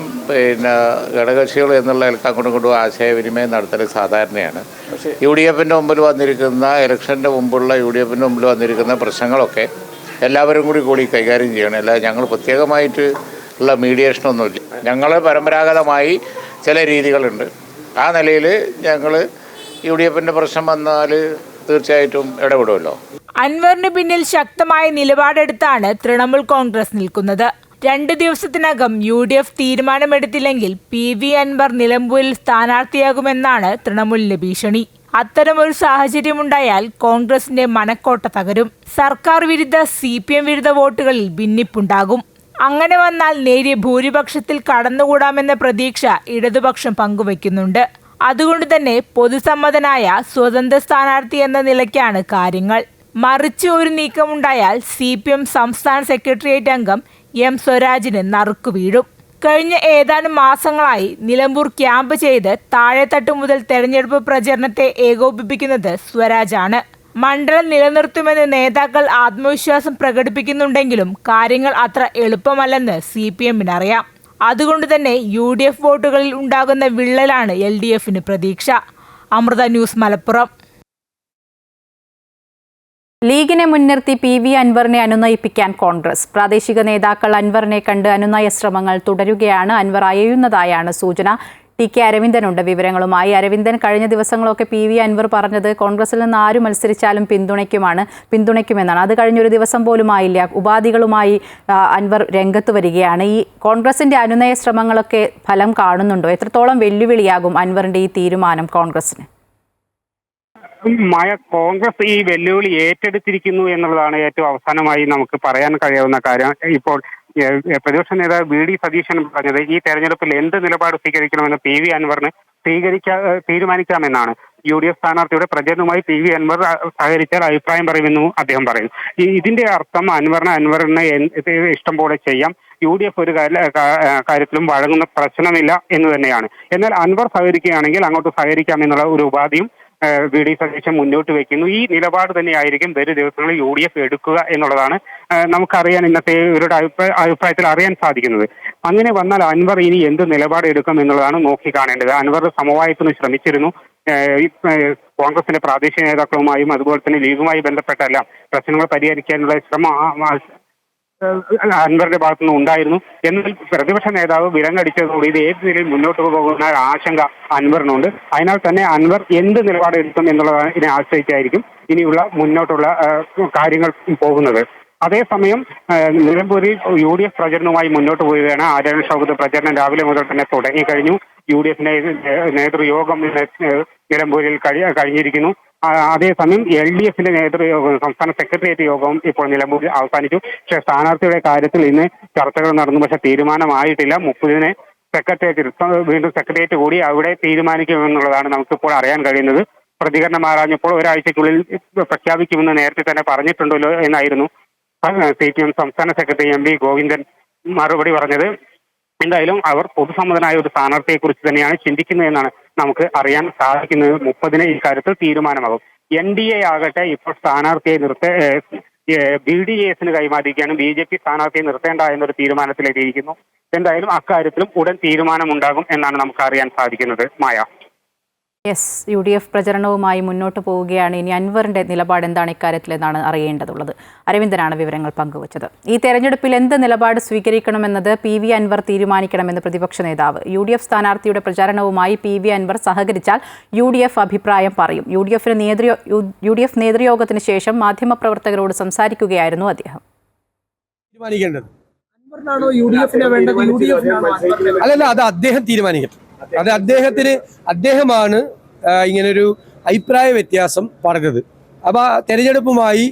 ഘടകകക്ഷികൾ എന്നുള്ള അങ്ങോട്ടും ഇങ്ങോട്ടും ആശയവിനിമയം നടത്തൽ സാധാരണയാണ്. UDFൻ്റെ മുമ്പിൽ വന്നിരിക്കുന്ന ഇലക്ഷൻ്റെ മുമ്പുള്ള UDFൻ്റെ മുമ്പിൽ വന്നിരിക്കുന്ന പ്രശ്നങ്ങളൊക്കെ എല്ലാവരും കൂടി കൈകാര്യം ചെയ്യണം. അല്ലാതെ ഞങ്ങൾ പ്രത്യേകമായിട്ട് ഉള്ള മീഡിയേഷനൊന്നുമില്ല. ഞങ്ങൾ പരമ്പരാഗതമായി ചില രീതികളുണ്ട്. ആ നിലയിൽ ഞങ്ങൾ UDFൻ്റെ പ്രശ്നം വന്നാൽ തീർച്ചയായിട്ടും ഇടപെടുമല്ലോ. അൻവറിന് പിന്നിൽ ശക്തമായ നിലപാടെടുത്താണ് തൃണമൂൽ കോൺഗ്രസ് നിൽക്കുന്നത്. 2 ദിവസത്തിനകം UDF തീരുമാനമെടുത്തില്ലെങ്കിൽ PV അൻവർ നിലമ്പൂരിൽ സ്ഥാനാർത്ഥിയാകുമെന്നാണ് തൃണമൂലിന്റെ ഭീഷണി. അത്തരമൊരു സാഹചര്യമുണ്ടായാൽ കോൺഗ്രസിന്റെ മനക്കോട്ട തകരും. സർക്കാർ വിരുദ്ധ CPM വിരുദ്ധ വോട്ടുകളിൽ ഭിന്നിപ്പുണ്ടാകും. അങ്ങനെ വന്നാൽ നേരിയ ഭൂരിപക്ഷത്തിൽ കടന്നുകൂടാമെന്ന പ്രതീക്ഷ ഇടതുപക്ഷം പങ്കുവയ്ക്കുന്നുണ്ട്. അതുകൊണ്ട് തന്നെ പൊതുസമ്മതനായ സ്വതന്ത്ര സ്ഥാനാർത്ഥി എന്ന നിലയ്ക്കാണ് കാര്യങ്ങൾ. മറിച്ച് ഒരു നീക്കമുണ്ടായാൽ CPM സംസ്ഥാന സെക്രട്ടേറിയറ്റ് അംഗം M സ്വരാജിന് നറുക്കു വീഴും. കഴിഞ്ഞ ഏതാനും മാസങ്ങളായി നിലമ്പൂർ ക്യാമ്പ് ചെയ്ത് താഴെത്തട്ടു മുതൽ തെരഞ്ഞെടുപ്പ് പ്രചരണത്തെ ഏകോപിപ്പിക്കുന്നത് സ്വരാജാണ്. മണ്ഡലം നിലനിർത്തുമെന്ന് നേതാക്കൾ ആത്മവിശ്വാസം പ്രകടിപ്പിക്കുന്നുണ്ടെങ്കിലും കാര്യങ്ങൾ അത്ര എളുപ്പമല്ലെന്ന് CPMന് അറിയാം. അതുകൊണ്ട് തന്നെ UDF വോട്ടുകളിൽ ഉണ്ടാകുന്ന വിള്ളലാണ് LDFന് പ്രതീക്ഷ. അമൃത ന്യൂസ്, മലപ്പുറം. ലീഗിനെ മുൻനിർത്തി PV അൻവറിനെ അനുനയിപ്പിക്കാൻ കോൺഗ്രസ്. പ്രാദേശിക നേതാക്കൾ അൻവറിനെ കണ്ട് അനുനയ ശ്രമങ്ങൾ തുടരുകയാണ്. അൻവർ അയയുന്നതായാണ് സൂചന. TK അരവിന്ദനുണ്ട് വിവരങ്ങളുമായി. അരവിന്ദൻ, കഴിഞ്ഞ ദിവസങ്ങളൊക്കെ PV അൻവർ പറഞ്ഞത് കോൺഗ്രസിൽ നിന്ന് ആര് മത്സരിച്ചാലും പിന്തുണയ്ക്കുമെന്നാണ്. അത് കഴിഞ്ഞൊരു ദിവസം പോലും ആയില്ല. ഉപാധികളുമായി അൻവർ രംഗത്ത് വരികയാണ്. ഈ കോൺഗ്രസിന്റെ അനുനയ ശ്രമങ്ങളൊക്കെ ഫലം കാണുന്നുണ്ടോ? എത്രത്തോളം വെല്ലുവിളിയാകും അൻവറിന്റെ ഈ തീരുമാനം കോൺഗ്രസിന്? കോൺഗ്രസ് ഈ വെല്ലുവിളി ഏറ്റെടുത്തിരിക്കുന്നു എന്നുള്ളതാണ് ഏറ്റവും അവസാനമായി നമുക്ക് പറയാൻ കഴിയാവുന്ന കാര്യം. ഇപ്പോൾ പ്രതിപക്ഷ നേതാവ് VD സതീശൻ പറഞ്ഞത് ഈ തെരഞ്ഞെടുപ്പിൽ എന്ത് നിലപാട് സ്വീകരിക്കണമെന്ന് PV അൻവറിന് തീരുമാനിക്കാമെന്നാണ്. UDF സ്ഥാനാർത്ഥിയുടെ പ്രചരണവുമായി PV അൻവർ സഹകരിച്ചാൽ അഭിപ്രായം പറയുമെന്നും അദ്ദേഹം പറയുന്നു. ഇതിന്റെ അർത്ഥം അൻവറിനെ ഇഷ്ടം പോലെ ചെയ്യാം, UDF ഒരു കാര്യത്തിലും വഴങ്ങുന്ന പ്രശ്നമില്ല എന്ന് തന്നെയാണ്. എന്നാൽ അൻവർ സഹകരിക്കുകയാണെങ്കിൽ അങ്ങോട്ട് സഹകരിക്കാമെന്നുള്ള ഒരു ഉപാധിയും VD സതീശൻ മുന്നോട്ട് വെക്കുന്നു. ഈ നിലപാട് തന്നെയായിരിക്കും വരും ദിവസങ്ങളിൽ UDF എടുക്കുക എന്നുള്ളതാണ് നമുക്കറിയാൻ ഇന്നത്തെ ഇവരുടെ അഭിപ്രായത്തിൽ അറിയാൻ സാധിക്കുന്നത്. അങ്ങനെ വന്നാൽ അൻവർ ഇനി എന്ത് നിലപാട് എടുക്കും എന്നുള്ളതാണ് നോക്കിക്കാണേണ്ടത്. അൻവർ സമവായത്തിന് ശ്രമിച്ചിരുന്നു. കോൺഗ്രസിന്റെ പ്രാദേശിക നേതാക്കളുമായും അതുപോലെ തന്നെ ലീഗുമായി ബന്ധപ്പെട്ടെല്ലാം പ്രശ്നങ്ങൾ പരിഹരിക്കാനുള്ള ശ്രമം അൻവറിന്റെ ഭാഗത്തുനിന്ന് ഉണ്ടായിരുന്നു. എന്നാൽ പ്രതിപക്ഷ നേതാവ് വിലങ്ങടിച്ചതോടെ ഇത് ഏത് നിലയിൽ മുന്നോട്ട് പോകുന്ന ആശങ്ക അൻവറിനുണ്ട്. അതിനാൽ തന്നെ അൻവർ എന്ത് നിലപാടെടുക്കും എന്നുള്ളതിനെ ആശ്രയിച്ചായിരിക്കും ഇനിയുള്ള മുന്നോട്ടുള്ള കാര്യങ്ങൾ പോകുന്നത്. അതേസമയം നിലമ്പൂരിൽ UDF പ്രചരണവുമായി മുന്നോട്ട് പോവുകയാണ്. ആര്യാടൻ ഷൗക്കത്ത് പ്രചരണം രാവിലെ മുതൽ തന്നെ തുടങ്ങിക്കഴിഞ്ഞു. UDFിന്റെ നേതൃയോഗം നിലമ്പൂരിൽ കഴിഞ്ഞിരിക്കുന്നു. അതേസമയം LDFിന്റെ നേതൃയോഗം, സംസ്ഥാന സെക്രട്ടേറിയറ്റ് യോഗവും ഇപ്പോൾ നിലമ്പൂരിൽ അവസാനിച്ചു. പക്ഷേ സ്ഥാനാർത്ഥിയുടെ കാര്യത്തിൽ ഇന്ന് ചർച്ചകൾ നടന്നു, പക്ഷെ തീരുമാനമായിട്ടില്ല. 30-ന് വീണ്ടും സെക്രട്ടേറിയറ്റ് കൂടി അവിടെ തീരുമാനിക്കുമെന്നുള്ളതാണ് നമുക്കിപ്പോൾ അറിയാൻ കഴിയുന്നത്. പ്രതികരണം ആരാഞ്ഞപ്പോൾ ഒരാഴ്ചയ്ക്കുള്ളിൽ പ്രഖ്യാപിക്കുമെന്ന് നേരത്തെ തന്നെ പറഞ്ഞിട്ടുണ്ടല്ലോ എന്നായിരുന്നു CPM സംസ്ഥാന സെക്രട്ടറി MV ഗോവിന്ദൻ മറുപടി പറഞ്ഞത്. എന്തായാലും അവർ പൊതുസമ്മതനായ ഒരു സ്ഥാനാർത്ഥിയെക്കുറിച്ച് തന്നെയാണ് ചിന്തിക്കുന്നത് എന്നാണ് നമുക്ക് അറിയാൻ സാധിക്കുന്നത്. 30-ന് ഈ കാര്യത്തിൽ തീരുമാനമാകും. NDA ആകട്ടെ ഇപ്പോൾ സ്ഥാനാർത്ഥിയെ BDJSന് കൈമാറിയിരിക്കുകയാണ്. BJP സ്ഥാനാർത്ഥിയെ നിർത്തേണ്ട എന്നൊരു തീരുമാനത്തിലെത്തിയിരിക്കുന്നു. എന്തായാലും അക്കാര്യത്തിലും ഉടൻ തീരുമാനമുണ്ടാകും എന്നാണ് നമുക്ക് അറിയാൻ സാധിക്കുന്നത്. മായ. UDF പ്രചരണവുമായി മുന്നോട്ട് പോവുകയാണ്. ഇനി അൻവറിന്റെ നിലപാട് എന്താണ് ഇക്കാര്യത്തിലെന്നാണ് അറിയേണ്ടതുള്ളത്. അരവിന്ദനാണ് വിവരങ്ങൾ പങ്കുവച്ചത്. ഈ തെരഞ്ഞെടുപ്പിൽ എന്ത് നിലപാട് സ്വീകരിക്കണമെന്നത് PV അൻവർ തീരുമാനിക്കണമെന്ന് പ്രതിപക്ഷ നേതാവ്. UDF സ്ഥാനാർത്ഥിയുടെ പ്രചാരണവുമായി PV അൻവർ സഹകരിച്ചാൽ UDF അഭിപ്രായം പറയും. UDF നേതൃയോഗത്തിന് ശേഷം മാധ്യമപ്രവർത്തകരോട് സംസാരിക്കുകയായിരുന്നു അദ്ദേഹം. അല്ലല്ല, അത് അദ്ദേഹം തീരുമാനിക്കും. അത് അദ്ദേഹമാണ് ഇങ്ങനൊരു അഭിപ്രായ വ്യത്യാസം പറഞ്ഞത്. അപ്പോൾ തെരഞ്ഞെടുപ്പുമായി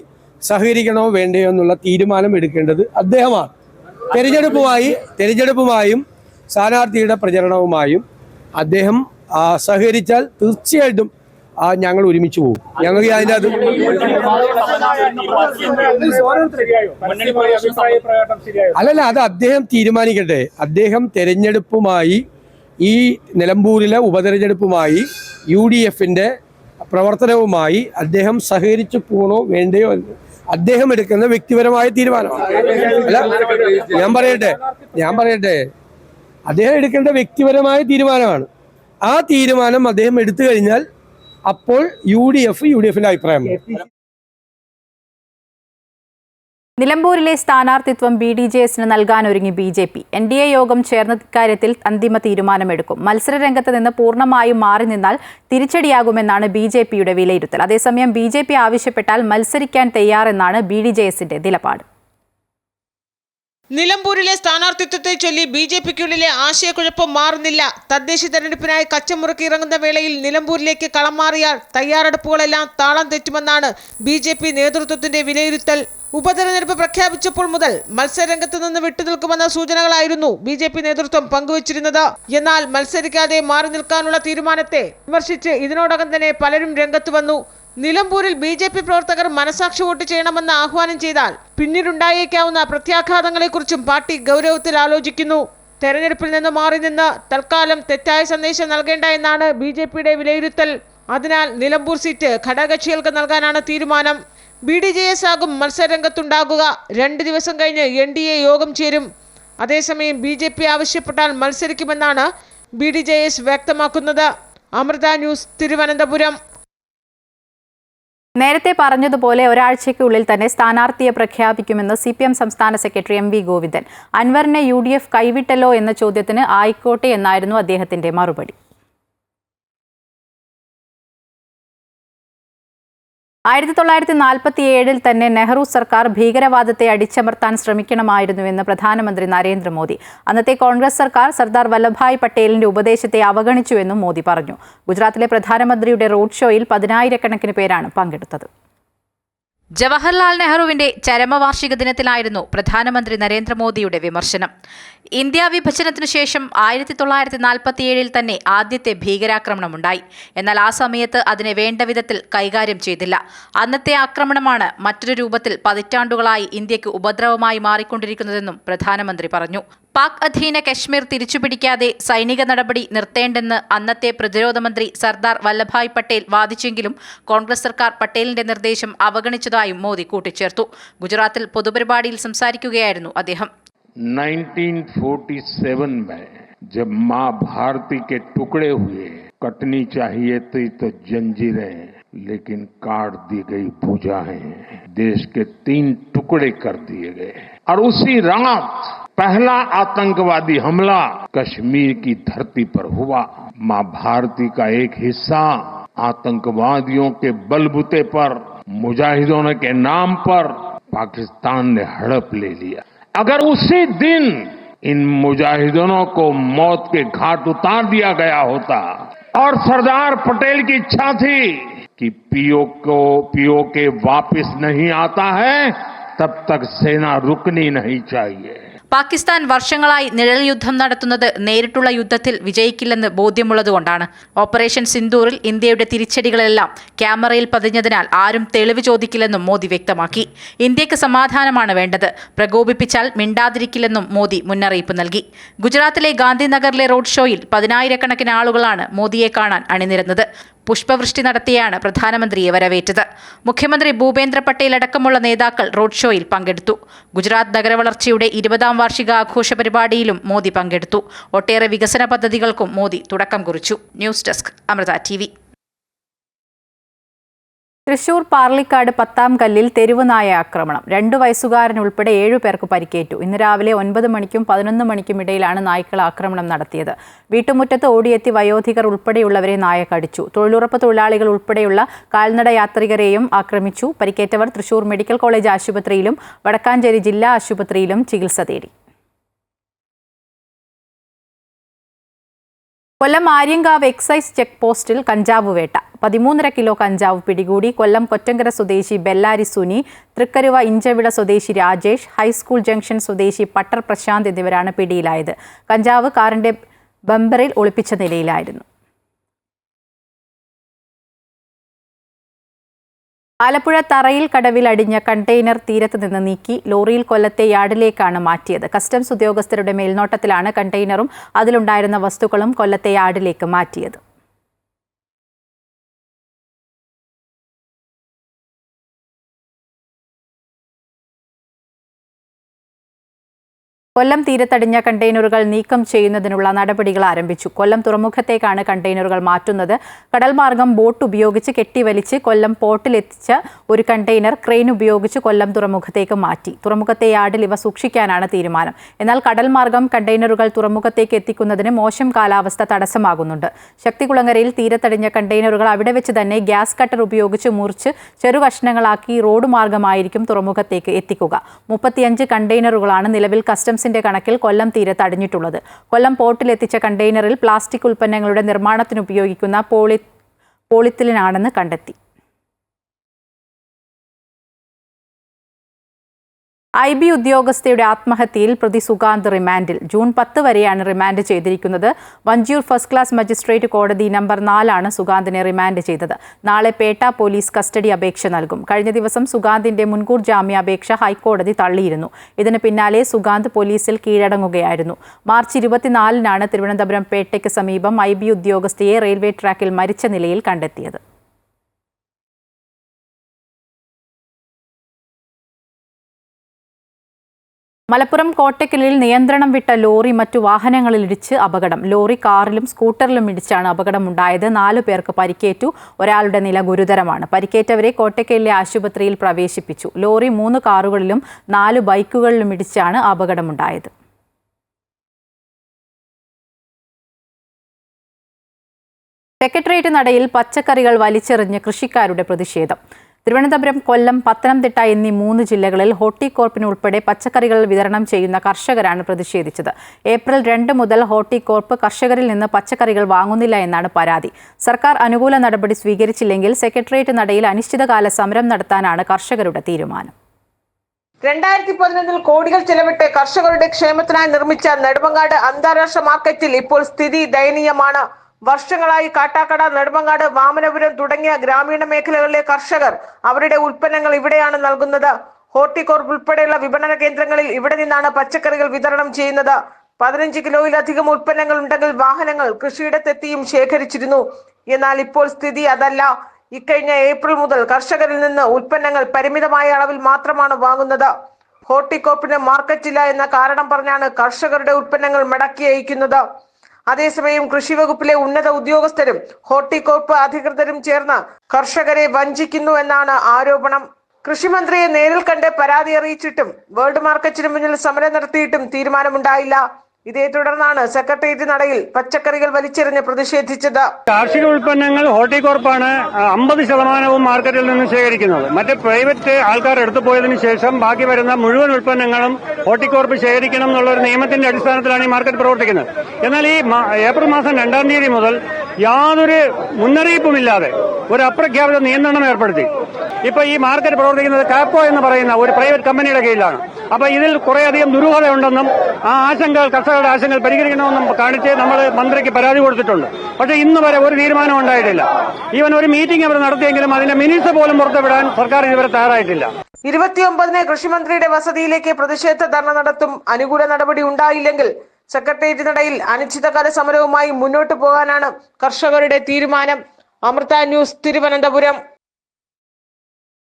സഹകരിക്കണോ വേണ്ടയോ എന്നുള്ള തീരുമാനം എടുക്കേണ്ടത് അദ്ദേഹമാണ്. തെരഞ്ഞെടുപ്പുമായും സ്ഥാനാർത്ഥിയുടെ പ്രചരണവുമായും അദ്ദേഹം സഹകരിച്ചാൽ തീർച്ചയായിട്ടും ഞങ്ങൾ ഒരുമിച്ച് പോകും. ഞങ്ങൾക്ക് അതിൻ്റെ അത് അല്ലല്ല, അത് അദ്ദേഹം തീരുമാനിക്കട്ടെ. അദ്ദേഹം തെരഞ്ഞെടുപ്പുമായി, ഈ നിലമ്പൂരിലെ ഉപതെരഞ്ഞെടുപ്പുമായി, UDFിന്റെ പ്രവർത്തനവുമായി അദ്ദേഹം സഹകരിച്ചു പോകണോ വേണ്ടയോ എന്ന് അദ്ദേഹം എടുക്കുന്ന വ്യക്തിപരമായ തീരുമാനമാണ്. അല്ല, ഞാൻ പറയട്ടെ അദ്ദേഹം എടുക്കേണ്ട വ്യക്തിപരമായ തീരുമാനമാണ്. ആ തീരുമാനം അദ്ദേഹം എടുത്തു കഴിഞ്ഞാൽ അപ്പോൾ UDFിന്റെ അഭിപ്രായമാണ്. നിലമ്പൂരിലെ സ്ഥാനാർത്ഥിത്വം BDJSന് നൽകാനൊരുങ്ങി BJP. NDA യോഗം ചേർന്ന ഇക്കാര്യത്തിൽ അന്തിമ തീരുമാനമെടുക്കും. മത്സരരംഗത്ത് നിന്ന് പൂർണ്ണമായും മാറി നിന്നാൽ തിരിച്ചടിയാകുമെന്നാണ് BJPയുടെ വിലയിരുത്തൽ. അതേസമയം BJP ആവശ്യപ്പെട്ടാൽ മത്സരിക്കാൻ തയ്യാറെന്നാണ് BDJSന്റെ നിലപാട്. നിലമ്പൂരിലെ സ്ഥാനാർത്ഥിത്വത്തെ ചൊല്ലി BJPക്കുള്ളിലെ ആശയക്കുഴപ്പം മാറുന്നില്ല. തദ്ദേശ തെരഞ്ഞെടുപ്പിനായി കച്ചമുറുക്കി ഇറങ്ങുന്ന വേളയിൽ നിലമ്പൂരിലേക്ക് കളം മാറിയാൽ തയ്യാറെടുപ്പുകളെല്ലാം താളം തെറ്റുമെന്നാണ് BJP നേതൃത്വത്തിന്റെ വിലയിരുത്തൽ. ഉപതെരഞ്ഞെടുപ്പ് പ്രഖ്യാപിച്ചപ്പോൾ മുതൽ മത്സരരംഗത്ത് നിന്ന് വിട്ടുനിൽക്കുമെന്ന സൂചനകളായിരുന്നു BJP നേതൃത്വം പങ്കുവച്ചിരുന്നത്. എന്നാൽ മത്സരിക്കാതെ മാറി നിൽക്കാനുള്ള തീരുമാനത്തെ വിമർശിച്ച് ഇതിനോടകം തന്നെ പലരും രംഗത്ത് വന്നു. നിലമ്പൂരിൽ BJP പ്രവർത്തകർ മനസാക്ഷി വോട്ട് ചെയ്യണമെന്ന് ആഹ്വാനം ചെയ്താൽ പിന്നീടുണ്ടായേക്കാവുന്ന പ്രത്യാഘാതങ്ങളെക്കുറിച്ചും പാർട്ടി ഗൗരവത്തിൽ ആലോചിക്കുന്നു. തെരഞ്ഞെടുപ്പിൽ നിന്ന് മാറി നിന്ന് തൽക്കാലം തെറ്റായ സന്ദേശം നൽകേണ്ട എന്നാണ് BJPയുടെ വിലയിരുത്തൽ. അതിനാൽ നിലമ്പൂർ സീറ്റ് ഘടകകക്ഷികൾക്ക് നൽകാനാണ് തീരുമാനം. BDJS ആകും മത്സരരംഗത്തുണ്ടാകുക. 2 ദിവസം കഴിഞ്ഞ് NDA യോഗം ചേരും. അതേസമയം BJP ആവശ്യപ്പെട്ടാൽ മത്സരിക്കുമെന്നാണ് BDJS വ്യക്തമാക്കുന്നത്. അമൃത ന്യൂസ്, തിരുവനന്തപുരം. നേരത്തെ പറഞ്ഞതുപോലെ ഒരാഴ്ചയ്ക്കുള്ളിൽ തന്നെ സ്ഥാനാർത്ഥിയെ പ്രഖ്യാപിക്കുമെന്ന് CPM സംസ്ഥാന സെക്രട്ടറി MV ഗോവിന്ദൻ. അൻവറിനെ UDF കൈവിട്ടല്ലോ എന്ന ചോദ്യത്തിന് ആയിക്കോട്ടെ എന്നായിരുന്നു അദ്ദേഹത്തിന്റെ മറുപടി. 1947 തന്നെ നെഹ്റു സർക്കാർ ഭീകരവാദത്തെ അടിച്ചമർത്താൻ ശ്രമിക്കണമായിരുന്നുവെന്ന് പ്രധാനമന്ത്രി നരേന്ദ്രമോദി. അന്നത്തെ കോൺഗ്രസ് സർക്കാർ സർദാർ വല്ലഭായ് പട്ടേലിന്റെ ഉപദേശത്തെ അവഗണിച്ചുവെന്നും മോദി പറഞ്ഞു. ഗുജറാത്തിലെ പ്രധാനമന്ത്രിയുടെ റോഡ് ഷോയിൽ 10,000-കണക്കിന് പേരാണ് പങ്കെടുത്തത്. ജവഹർലാൽ നെഹ്റുവിന്റെ ചരമവാർഷിക ദിനത്തിലായിരുന്നു പ്രധാനമന്ത്രി നരേന്ദ്രമോദിയുടെ വിമർശനം. ഇന്ത്യ വിഭജനത്തിനു ശേഷം 1947 തന്നെ ആദ്യത്തെ ഭീകരാക്രമണമുണ്ടായി. എന്നാൽ ആ സമയത്ത് അതിനെ വേണ്ട വിധത്തിൽ കൈകാര്യം ചെയ്തില്ല. അന്നത്തെ ആക്രമണമാണ് മറ്റൊരു രൂപത്തിൽ പതിറ്റാണ്ടുകളായി ഇന്ത്യക്ക് ഉപദ്രവമായി മാറിക്കൊണ്ടിരിക്കുന്നതെന്നും പ്രധാനമന്ത്രി പറഞ്ഞു. പാക് അധീന കശ്മീർ തിരിച്ചുപിടിക്കാതെ സൈനിക നടപടി നിർത്തേണ്ടെന്ന് അന്നത്തെ പ്രതിരോധ മന്ത്രി സർദാർ വല്ലഭായ് പട്ടേൽ വാദിച്ചെങ്കിലും കോൺഗ്രസ് സർക്കാർ പട്ടേലിന്റെ നിർദ്ദേശം അവഗണിച്ചതായും മോദി കൂട്ടിച്ചേർത്തു. ഗുജറാത്തിൽ പൊതുപരിപാടിയിൽ സംസാരിക്കുകയായിരുന്നു അദ്ദേഹം. 1947 में जब मां भारती के टुकड़े हुए, कटनी चाहिए थी तो जंजीरें, लेकिन काट दी गई भुजाएं, देश के 3 टुकड़े कर दिए गए। और उसी रात पहला आतंकवादी हमला कश्मीर की धरती पर हुआ। मां भारती का एक हिस्सा आतंकवादियों के बलबूते पर, मुजाहिदों के नाम पर पाकिस्तान ने हड़प ले लिया। अगर उसी दिन इन मुजाहिदों को मौत के घाट उतार दिया गया होता, और सरदार पटेल की इच्छा थी कि पीओके वापस नहीं आता है, तब तक सेना रुकनी नहीं चाहिए। പാകിസ്ഥാൻ വർഷങ്ങളായി നിഴൽ യുദ്ധം നടത്തുന്നത് നേരിട്ടുള്ള യുദ്ധത്തിൽ വിജയിക്കില്ലെന്ന് ബോധ്യമുള്ളതുകൊണ്ടാണ്. ഓപ്പറേഷൻ സിന്ദൂറിൽ ഇന്ത്യയുടെ തിരിച്ചടികളെല്ലാം ക്യാമറയിൽ പതിഞ്ഞതിനാൽ ആരും തെളിവ് ചോദിക്കില്ലെന്നും മോദി വ്യക്തമാക്കി. ഇന്ത്യക്ക് സമാധാനമാണ് വേണ്ടത്, പ്രകോപിപ്പിച്ചാൽ മിണ്ടാതിരിക്കില്ലെന്നും മോദി മുന്നറിയിപ്പ് നൽകി. ഗുജറാത്തിലെ ഗാന്ധിനഗറിലെ റോഡ് ഷോയിൽ 10,000-കണക്കിന് ആളുകളാണ് മോദിയെ കാണാൻ അണിനിരന്നത്. പുഷ്പവൃഷ്ടി നടത്തിയാണ് പ്രധാനമന്ത്രിയെ വരവേറ്റത്. മുഖ്യമന്ത്രി ഭൂപേന്ദ്ര പട്ടേൽ അടക്കമുള്ള നേതാക്കൾ റോഡ് ഷോയിൽ പങ്കെടുത്തു. ഗുജറാത്ത് നഗരവളർച്ചയുടെ 20ാം വാർഷിക ആഘോഷ പരിപാടിയിലും മോദി പങ്കെടുത്തു. ഒട്ടേറെ വികസന പദ്ധതികൾക്കും മോദി തുടക്കം കുറിച്ചു. News desk, Amrita TV. Thrissur Parlikad 10ാം കല്ലിൽ തെരുവുനായ ആക്രമണം. 2 വയസ്സുകാരനുൾപ്പെടെ 7 പേർക്ക് പരിക്കേറ്റു. ഇന്ന് രാവിലെ 9 മണിക്കും 11 മണിക്കും ഇടയിലാണ് നായ്ക്കൾ ആക്രമണം നടത്തിയത്. വീട്ടുമുറ്റത്ത് ഓടിയെത്തി വയോധികർ ഉൾപ്പെടെയുള്ളവരെ നായ കടിച്ചു. തൊഴിലുറപ്പ് തൊഴിലാളികൾ ഉൾപ്പെടെയുള്ള കാൽനട യാത്രികരെയും ആക്രമിച്ചു. പരിക്കേറ്റവർ തൃശൂർ മെഡിക്കൽ കോളേജ് ആശുപത്രിയിലും വടക്കാഞ്ചേരി ജില്ലാ ആശുപത്രിയിലും ചികിത്സ തേടി. കൊല്ലം ആര്യങ്കാവ് എക്സൈസ് ചെക്ക് പോസ്റ്റിൽ കഞ്ചാവ് വേട്ട. 13.5 കിലോ കഞ്ചാവ് പിടികൂടി. കൊല്ലം കൊറ്റങ്കര സ്വദേശി ബെല്ലാരി സുനി, തൃക്കരുവ ഇഞ്ചവിള സ്വദേശി രാജേഷ്, ഹൈസ്കൂൾ ജംഗ്ഷൻ സ്വദേശി പട്ടർ പ്രശാന്ത് എന്നിവരാണ് പിടിയിലായത്. കഞ്ചാവ് കാറിന്റെ ബമ്പറിൽ ഒളിപ്പിച്ച നിലയിലായിരുന്നു. ആലപ്പുഴ തറയിൽ കടവിൽ അടിഞ്ഞ കണ്ടെയ്നർ തീരത്ത് നിന്ന് നീക്കി ലോറിയിൽ കൊല്ലത്തെ യാർഡിലേക്കാണ് മാറ്റിയത്. കസ്റ്റംസ് ഉദ്യോഗസ്ഥരുടെ മേൽനോട്ടത്തിലാണ് കണ്ടെയ്നറും അതിലുണ്ടായിരുന്ന വസ്തുക്കളും കൊല്ലത്തെ യാർഡിലേക്ക് മാറ്റിയത്. കൊല്ലം തീരത്തടിഞ്ഞ കണ്ടെയ്നറുകൾ നീക്കം ചെയ്യുന്നതിനുള്ള നടപടികൾ ആരംഭിച്ചു. കൊല്ലം തുറമുഖത്തേക്കാണ് കണ്ടെയ്നറുകൾ മാറ്റുന്നത്. കടൽമാർഗം ബോട്ട് ഉപയോഗിച്ച് കെട്ടിവലിച്ച് കൊല്ലം പോർട്ടിലെത്തിച്ച ഒരു കണ്ടെയ്നർ ക്രെയിൻ ഉപയോഗിച്ച് കൊല്ലം തുറമുഖത്തേക്ക് മാറ്റി. തുറമുഖത്തെ യാർഡിൽ ഇവ സൂക്ഷിക്കാനാണ് തീരുമാനം. എന്നാൽ കടൽമാർഗം കണ്ടെയ്നറുകൾ തുറമുഖത്തേക്ക് എത്തിക്കുന്നതിന് മോശം കാലാവസ്ഥ തടസ്സമാകുന്നുണ്ട്. ശക്തികുളങ്ങരയിൽ തീരത്തടിഞ്ഞ കണ്ടെയ്നറുകൾ അവിടെ വെച്ച് തന്നെ ഗ്യാസ് കട്ടർ ഉപയോഗിച്ച് മുറിച്ച് ചെറുകഷ്ണങ്ങളാക്കി റോഡ് മാർഗമായിരിക്കും തുറമുഖത്തേക്ക് എത്തിക്കുക. 35 കണ്ടെയ്നറുകളാണ് നിലവിൽ കസ്റ്റംസിന്റെ കണക്കിൽ കൊല്ലം തീരത്ത് അടിഞ്ഞിട്ടുള്ളത്. കൊല്ലം പോർട്ടിലെത്തിച്ച കണ്ടെയ്നറിൽ പ്ലാസ്റ്റിക് ഉൽപ്പന്നങ്ങളുടെ നിർമ്മാണത്തിന് ഉപയോഗിക്കുന്ന പോളിത്തിലിനാണെന്ന് കണ്ടെത്തി. IB ഉദ്യോഗസ്ഥയുടെ ആത്മഹത്യയിൽ പ്രതി സുഗാന്ത് റിമാൻഡിൽ. ജൂൺ 10 വരെയാണ് റിമാൻഡ് ചെയ്തിരിക്കുന്നത്. വഞ്ചിയൂർ ഫസ്റ്റ് ക്ലാസ് മജിസ്ട്രേറ്റ് കോടതി നമ്പർ 4 സുഗാന്തിനെ റിമാൻഡ് ചെയ്തത്. നാളെ പേട്ട പോലീസ് കസ്റ്റഡി അപേക്ഷ നൽകും. കഴിഞ്ഞ ദിവസം സുഗാന്തിന്റെ മുൻകൂർ ജാമ്യാപേക്ഷ ഹൈക്കോടതി തള്ളിയിരുന്നു. ഇതിന് പിന്നാലെ സുഗാന്ത് പോലീസിൽ കീഴടങ്ങുകയായിരുന്നു. മാർച്ച് 24-നാണ് തിരുവനന്തപുരം പേട്ടയ്ക്ക് സമീപം IB ഉദ്യോഗസ്ഥയെ റെയിൽവേ ട്രാക്കിൽ മരിച്ച നിലയിൽ കണ്ടെത്തിയത്. മലപ്പുറം കോട്ടക്കലിൽ നിയന്ത്രണം വിട്ട ലോറി മറ്റു വാഹനങ്ങളിലിടിച്ച് അപകടം. ലോറി കാറിലും സ്കൂട്ടറിലും ഇടിച്ചാണ് അപകടമുണ്ടായത്. 4 പേർക്ക് പരിക്കേറ്റു. ഒരാളുടെ നില ഗുരുതരമാണ്. പരിക്കേറ്റവരെ കോട്ടക്കലിലെ ആശുപത്രിയിൽ പ്രവേശിപ്പിച്ചു. ലോറി 3 കാറുകളിലും 4 ബൈക്കുകളിലും ഇടിച്ചാണ് അപകടമുണ്ടായത്. സെക്രട്ടേറിയറ്റ് നടയിൽ പച്ചക്കറികൾ വലിച്ചെറിഞ്ഞ് കൃഷിക്കാരുടെ പ്രതിഷേധം. തിരുവനന്തപുരം, കൊല്ലം, പത്തനംതിട്ട എന്നീ 3 ജില്ലകളിൽ ഹോർട്ടികോർപ്പിന് ഉൾപ്പെടെ പച്ചക്കറികൾ വിതരണം ചെയ്യുന്ന കർഷകരാണ് പ്രതിഷേധിച്ചത്. ഏപ്രിൽ 2 മുതൽ ഹോർട്ടികോർപ്പ് കർഷകരിൽ നിന്ന് പച്ചക്കറികൾ വാങ്ങുന്നില്ല എന്നാണ് പരാതി. സർക്കാർ അനുകൂല നടപടി സ്വീകരിച്ചില്ലെങ്കിൽ സെക്രട്ടേറിയറ്റ് നടയിൽ അനിശ്ചിതകാല സമരം നടത്താനാണ് കർഷകരുടെ തീരുമാനം. 2011 കോടികൾ ചെലവിട്ട് കർഷകരുടെ ക്ഷേമത്തിനായി നിർമ്മിച്ച നെടുമങ്ങാട് അന്താരാഷ്ട്ര മാർക്കറ്റിൽ ഇപ്പോൾ സ്ഥിതി ദയനീയമാണ്. വർഷങ്ങളായി കാട്ടാക്കട, നെടുമങ്ങാട്, വാമനപുരം തുടങ്ങിയ ഗ്രാമീണ മേഖലകളിലെ കർഷകർ അവരുടെ ഉൽപ്പന്നങ്ങൾ ഇവിടെയാണ് നൽകുന്നത്. ഹോർട്ടികോർപ്പ് ഉൾപ്പെടെയുള്ള വിപണന കേന്ദ്രങ്ങളിൽ ഇവിടെ നിന്നാണ് പച്ചക്കറികൾ വിതരണം ചെയ്യുന്നത്. 15 കിലോയിലധികം ഉൽപ്പന്നങ്ങൾ ഉണ്ടെങ്കിൽ വാഹനങ്ങൾ കൃഷിയിടത്തെത്തിയും ശേഖരിച്ചിരുന്നു. എന്നാൽ ഇപ്പോൾ സ്ഥിതി അതല്ല. ഇക്കഴിഞ്ഞ ഏപ്രിൽ മുതൽ കർഷകരിൽ നിന്ന് ഉൽപ്പന്നങ്ങൾ പരിമിതമായ അളവിൽ മാത്രമാണ് വാങ്ങുന്നത്. ഹോർട്ടികോർപ്പിന് മാർക്കറ്റില്ല എന്ന കാരണം പറഞ്ഞാണ് കർഷകരുടെ ഉൽപ്പന്നങ്ങൾ മടക്കി അയക്കുന്നത്. അതേസമയം കൃഷിവകുപ്പിലെ ഉന്നത ഉദ്യോഗസ്ഥരും ഹോർട്ടികോർപ്പ് അധികൃതരും ചേർന്ന് കർഷകരെ വഞ്ചിക്കുന്നു എന്നാണ് ആരോപണം. കൃഷിമന്ത്രിയെ നേരിൽ കണ്ട് പരാതി അറിയിച്ചിട്ടും വേൾഡ് മാർക്കറ്റിന് മുന്നിൽ സമരം നടത്തിയിട്ടും തീരുമാനമുണ്ടായില്ല. ഇതേ തുടർന്നാണ് സെക്രട്ടേറിയറ്റ് നടയിൽ പച്ചക്കറികൾ വലിച്ചെറിഞ്ഞ് പ്രതിഷേധിച്ചത്. കാർഷിക ഉൽപ്പന്നങ്ങൾ ഹോർട്ടികോർപ്പാണ് 50% മാർക്കറ്റിൽ നിന്ന് ശേഖരിക്കുന്നത്. മറ്റ് പ്രൈവറ്റ് ആൾക്കാർ എടുത്തു പോയതിനു ശേഷം ബാക്കി വരുന്ന മുഴുവൻ ഉൽപ്പന്നങ്ങളും ഹോർട്ടികോർപ്പ് ശേഖരിക്കണം എന്നുള്ള ഒരു നിയമത്തിന്റെ അടിസ്ഥാനത്തിലാണ് ഈ മാർക്കറ്റ് പ്രവർത്തിക്കുന്നത്. എന്നാൽ ഈ ഏപ്രിൽ മാസം 2-ാം തീയതി മുതൽ യാതൊരു മുന്നറിയിപ്പുമില്ലാതെ ഒരു അപ്രഖ്യാപിത നിയന്ത്രണം ഏർപ്പെടുത്തി. ഇപ്പൊ ഈ മാർക്കറ്റ് പ്രവർത്തിക്കുന്നത് കാപ്പോ എന്ന് പറയുന്ന ഒരു പ്രൈവറ്റ് കമ്പനിയുടെ കീഴിലാണ്. അപ്പൊ ഇതിൽ കുറേയധികം ദുരൂഹതയുണ്ടെന്നും ആ ആശങ്കകൾ, കർഷകരുടെ ആശങ്കകൾ പരിഹരിക്കണമെന്നും കാണിച്ച് നമ്മൾ മന്ത്രിക്ക് പരാതി കൊടുത്തിട്ടുണ്ട്. പക്ഷെ ഇന്ന് വരെ ഒരു തീരുമാനം ഉണ്ടായിട്ടില്ല. ഈവൻ ഒരു മീറ്റിംഗ് അവർ നടത്തിയെങ്കിലും അതിന്റെ മിനിറ്റ്സ് പോലും പുറത്തുവിടാൻ സർക്കാർ ഇതുവരെ തയ്യാറായിട്ടില്ല. 29-ന് കൃഷിമന്ത്രിയുടെ വസതിയിലേക്ക് പ്രതിഷേധ ധർണ നടത്തും. അനുകൂല നടപടി ഉണ്ടായില്ലെങ്കിൽ സെക്രട്ടേറിയറ്റ് നടയിൽ അനിശ്ചിതകാല സമരവുമായി മുന്നോട്ടു പോകാനാണ് കർഷകരുടെ തീരുമാനം. Amrita news, Thiruvananthapuram.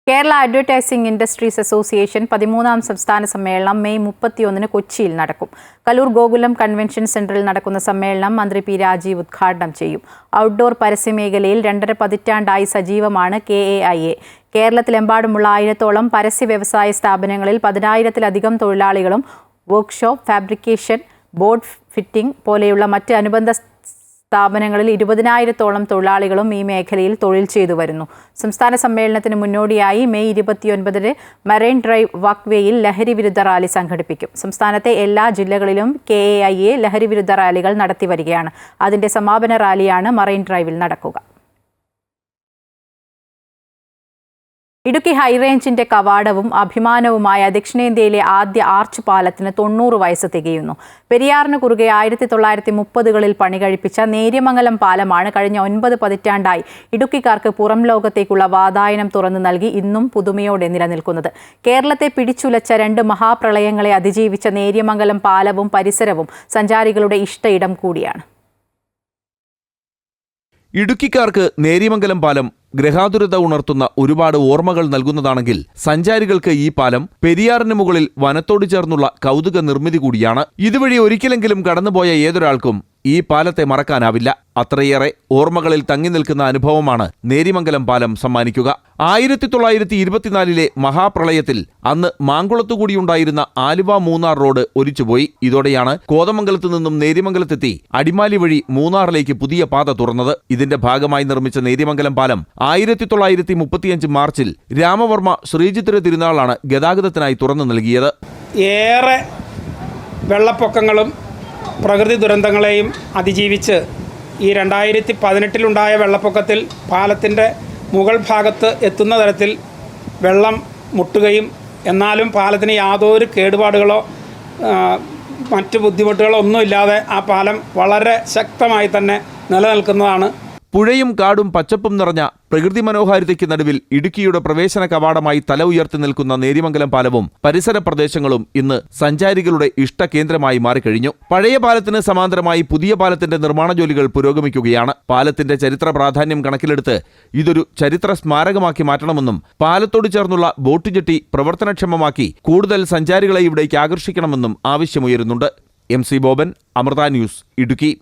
Kerala advertising industries association 13ാം സംസ്ഥാന സമ്മേളനം മെയ് 31-ന് കൊച്ചിയിൽ നടക്കും. കലൂർ ഗോകുലം കൺവെൻഷൻ സെന്ററിൽ നടക്കുന്ന സമ്മേളനം മന്ത്രി പി രാജീവ് ഉദ്ഘാടനം ചെയ്യും. ഔട്ട്ഡോർ പരസ്യമേഖലയിൽ 2.5 പതിറ്റാണ്ടായി സജീവമാണ് KAIA. കേരളത്തിലെമ്പാടുമുള്ള 1000-ഓളം പരസ്യ വ്യവസായ സ്ഥാപനങ്ങളിൽ 10,000-ലധികം തൊഴിലാളികളും വർക്ക്ഷോപ്പ്, ഫാബ്രിക്കേഷൻ, ബോർഡ് ഫിറ്റിംഗ് പോലെയുള്ള മറ്റ് അനുബന്ധ സ്ഥാപനങ്ങളിൽ 20,000-ഓളം തൊഴിലാളികളും ഈ മേഖലയിൽ തൊഴിൽ ചെയ്തു വരുന്നു. സംസ്ഥാന സമ്മേളനത്തിന് മുന്നോടിയായി മെയ് 29-ന് മറൈൻ ഡ്രൈവ് വാക്ക്വേയിൽ ലഹരി വിരുദ്ധ റാലി സംഘടിപ്പിക്കും. സംസ്ഥാനത്തെ എല്ലാ ജില്ലകളിലും KAIA ലഹരി വിരുദ്ധ റാലികൾ നടത്തി വരികയാണ്. അതിന്റെ സമാപന റാലിയാണ് മറൈൻ ഡ്രൈവിൽ നടക്കുക. ഇടുക്കി ഹൈറേഞ്ചിന്റെ കവാടവും അഭിമാനവുമായ ദക്ഷിണേന്ത്യയിലെ ആദ്യ ആർച്ച് പാലത്തിന് 90 വയസ്സ് തികയുന്നു. പെരിയാറിന് കുറുകെ 1930കളിൽ പണി കഴിപ്പിച്ച നേര്യമംഗലം പാലമാണ് കഴിഞ്ഞ 9 പതിറ്റാണ്ടായി ഇടുക്കിക്കാർക്ക് പുറം ലോകത്തേക്കുള്ള വാതായനം തുറന്നു നൽകി ഇന്നും പുതുമയോടെ നിലനിൽക്കുന്നത്. കേരളത്തെ പിടിച്ചുലച്ച 2 മഹാപ്രളയങ്ങളെ അതിജീവിച്ച നേര്യമംഗലം പാലവും പരിസരവും സഞ്ചാരികളുടെ ഇഷ്ടയിടം കൂടിയാണ്. ഇടുക്കിക്കാർക്ക് നേര്യമംഗലം പാലം ഗ്രഹാതുരത ഉണർത്തുന്ന ഒരുപാട് ഓർമ്മകൾ നൽകുന്നതാണെങ്കിൽ സഞ്ചാരികൾക്ക് ഈ പാലം പെരിയാറിന് മുകളിൽ വനത്തോട് ചേർന്നുള്ള കൗതുക നിർമ്മിതി കൂടിയാണ്. ഇതുവഴി ഒരിക്കലെങ്കിലും കടന്നുപോയ ഏതൊരാൾക്കും ഈ പാലത്തെ മറക്കാനാവില്ല. അത്രയേറെ ഓർമ്മകളിൽ തങ്ങി നിൽക്കുന്ന അനുഭവമാണ് നേര്യമംഗലം പാലം സമ്മാനിക്കുക. 1924 മഹാപ്രളയത്തിൽ അന്ന് മാങ്കുളത്തുകൂടിയുണ്ടായിരുന്ന ആലുവ മൂന്നാർ റോഡ് ഒലിച്ചുപോയി. ഇതോടെയാണ് കോതമംഗലത്തു നിന്നും നേര്യമംഗലത്തെത്തി അടിമാലി വഴി മൂന്നാറിലേക്ക് പുതിയ പാത തുറന്നത്. ഇതിന്റെ ഭാഗമായി നിർമ്മിച്ച നേര്യമംഗലം പാലം 1935 മാർച്ചിൽ രാമവർമ്മ ശ്രീചിത്തിര തിരുനാളാണ് ഗതാഗതത്തിനായി തുറന്നു നൽകിയത്. ഏറെ വെള്ളപ്പൊക്കങ്ങളും പ്രകൃതി ദുരന്തങ്ങളെയും അതിജീവിച്ച് ഈ 2018 വെള്ളപ്പൊക്കത്തിൽ പാലത്തിൻ്റെ മുകൾ ഭാഗത്ത് എത്തുന്ന തരത്തിൽ വെള്ളം മുട്ടുകയും എന്നാലും പാലത്തിന് യാതൊരു കേടുപാടുകളോ മറ്റു ബുദ്ധിമുട്ടുകളോ ഒന്നുമില്ലാതെ ആ പാലം വളരെ ശക്തമായി തന്നെ നിലനിൽക്കുന്നതാണ്. പുഴയും കാടും പച്ചപ്പും നിറഞ്ഞ പ്രകൃതി മനോഹാരിതയ്ക്ക് നടുവിൽ ഇടുക്കിയുടെ പ്രവേശന കവാടമായി തല ഉയർത്തി നിൽക്കുന്ന നേര്യമംഗലം പാലവും പരിസര പ്രദേശങ്ങളും ഇന്ന് സഞ്ചാരികളുടെ ഇഷ്ടകേന്ദ്രമായി മാറിക്കഴിഞ്ഞു. പഴയ പാലത്തിന് സമാന്തരമായി പുതിയ പാലത്തിന്റെ നിർമ്മാണ ജോലികൾ പുരോഗമിക്കുകയാണ്. പാലത്തിന്റെ ചരിത്ര പ്രാധാന്യം കണക്കിലെടുത്ത് ഇതൊരു ചരിത്ര സ്മാരകമാക്കി മാറ്റണമെന്നും പാലത്തോട് ചേർന്നുള്ള ബോട്ട് ജെട്ടി പ്രവർത്തനക്ഷമമാക്കി കൂടുതൽ സഞ്ചാരികളെ ഇവിടേക്ക് ആകർഷിക്കണമെന്നും ആവശ്യമുയരുന്നുണ്ട്. MC Boban, Amrita news, Idukki.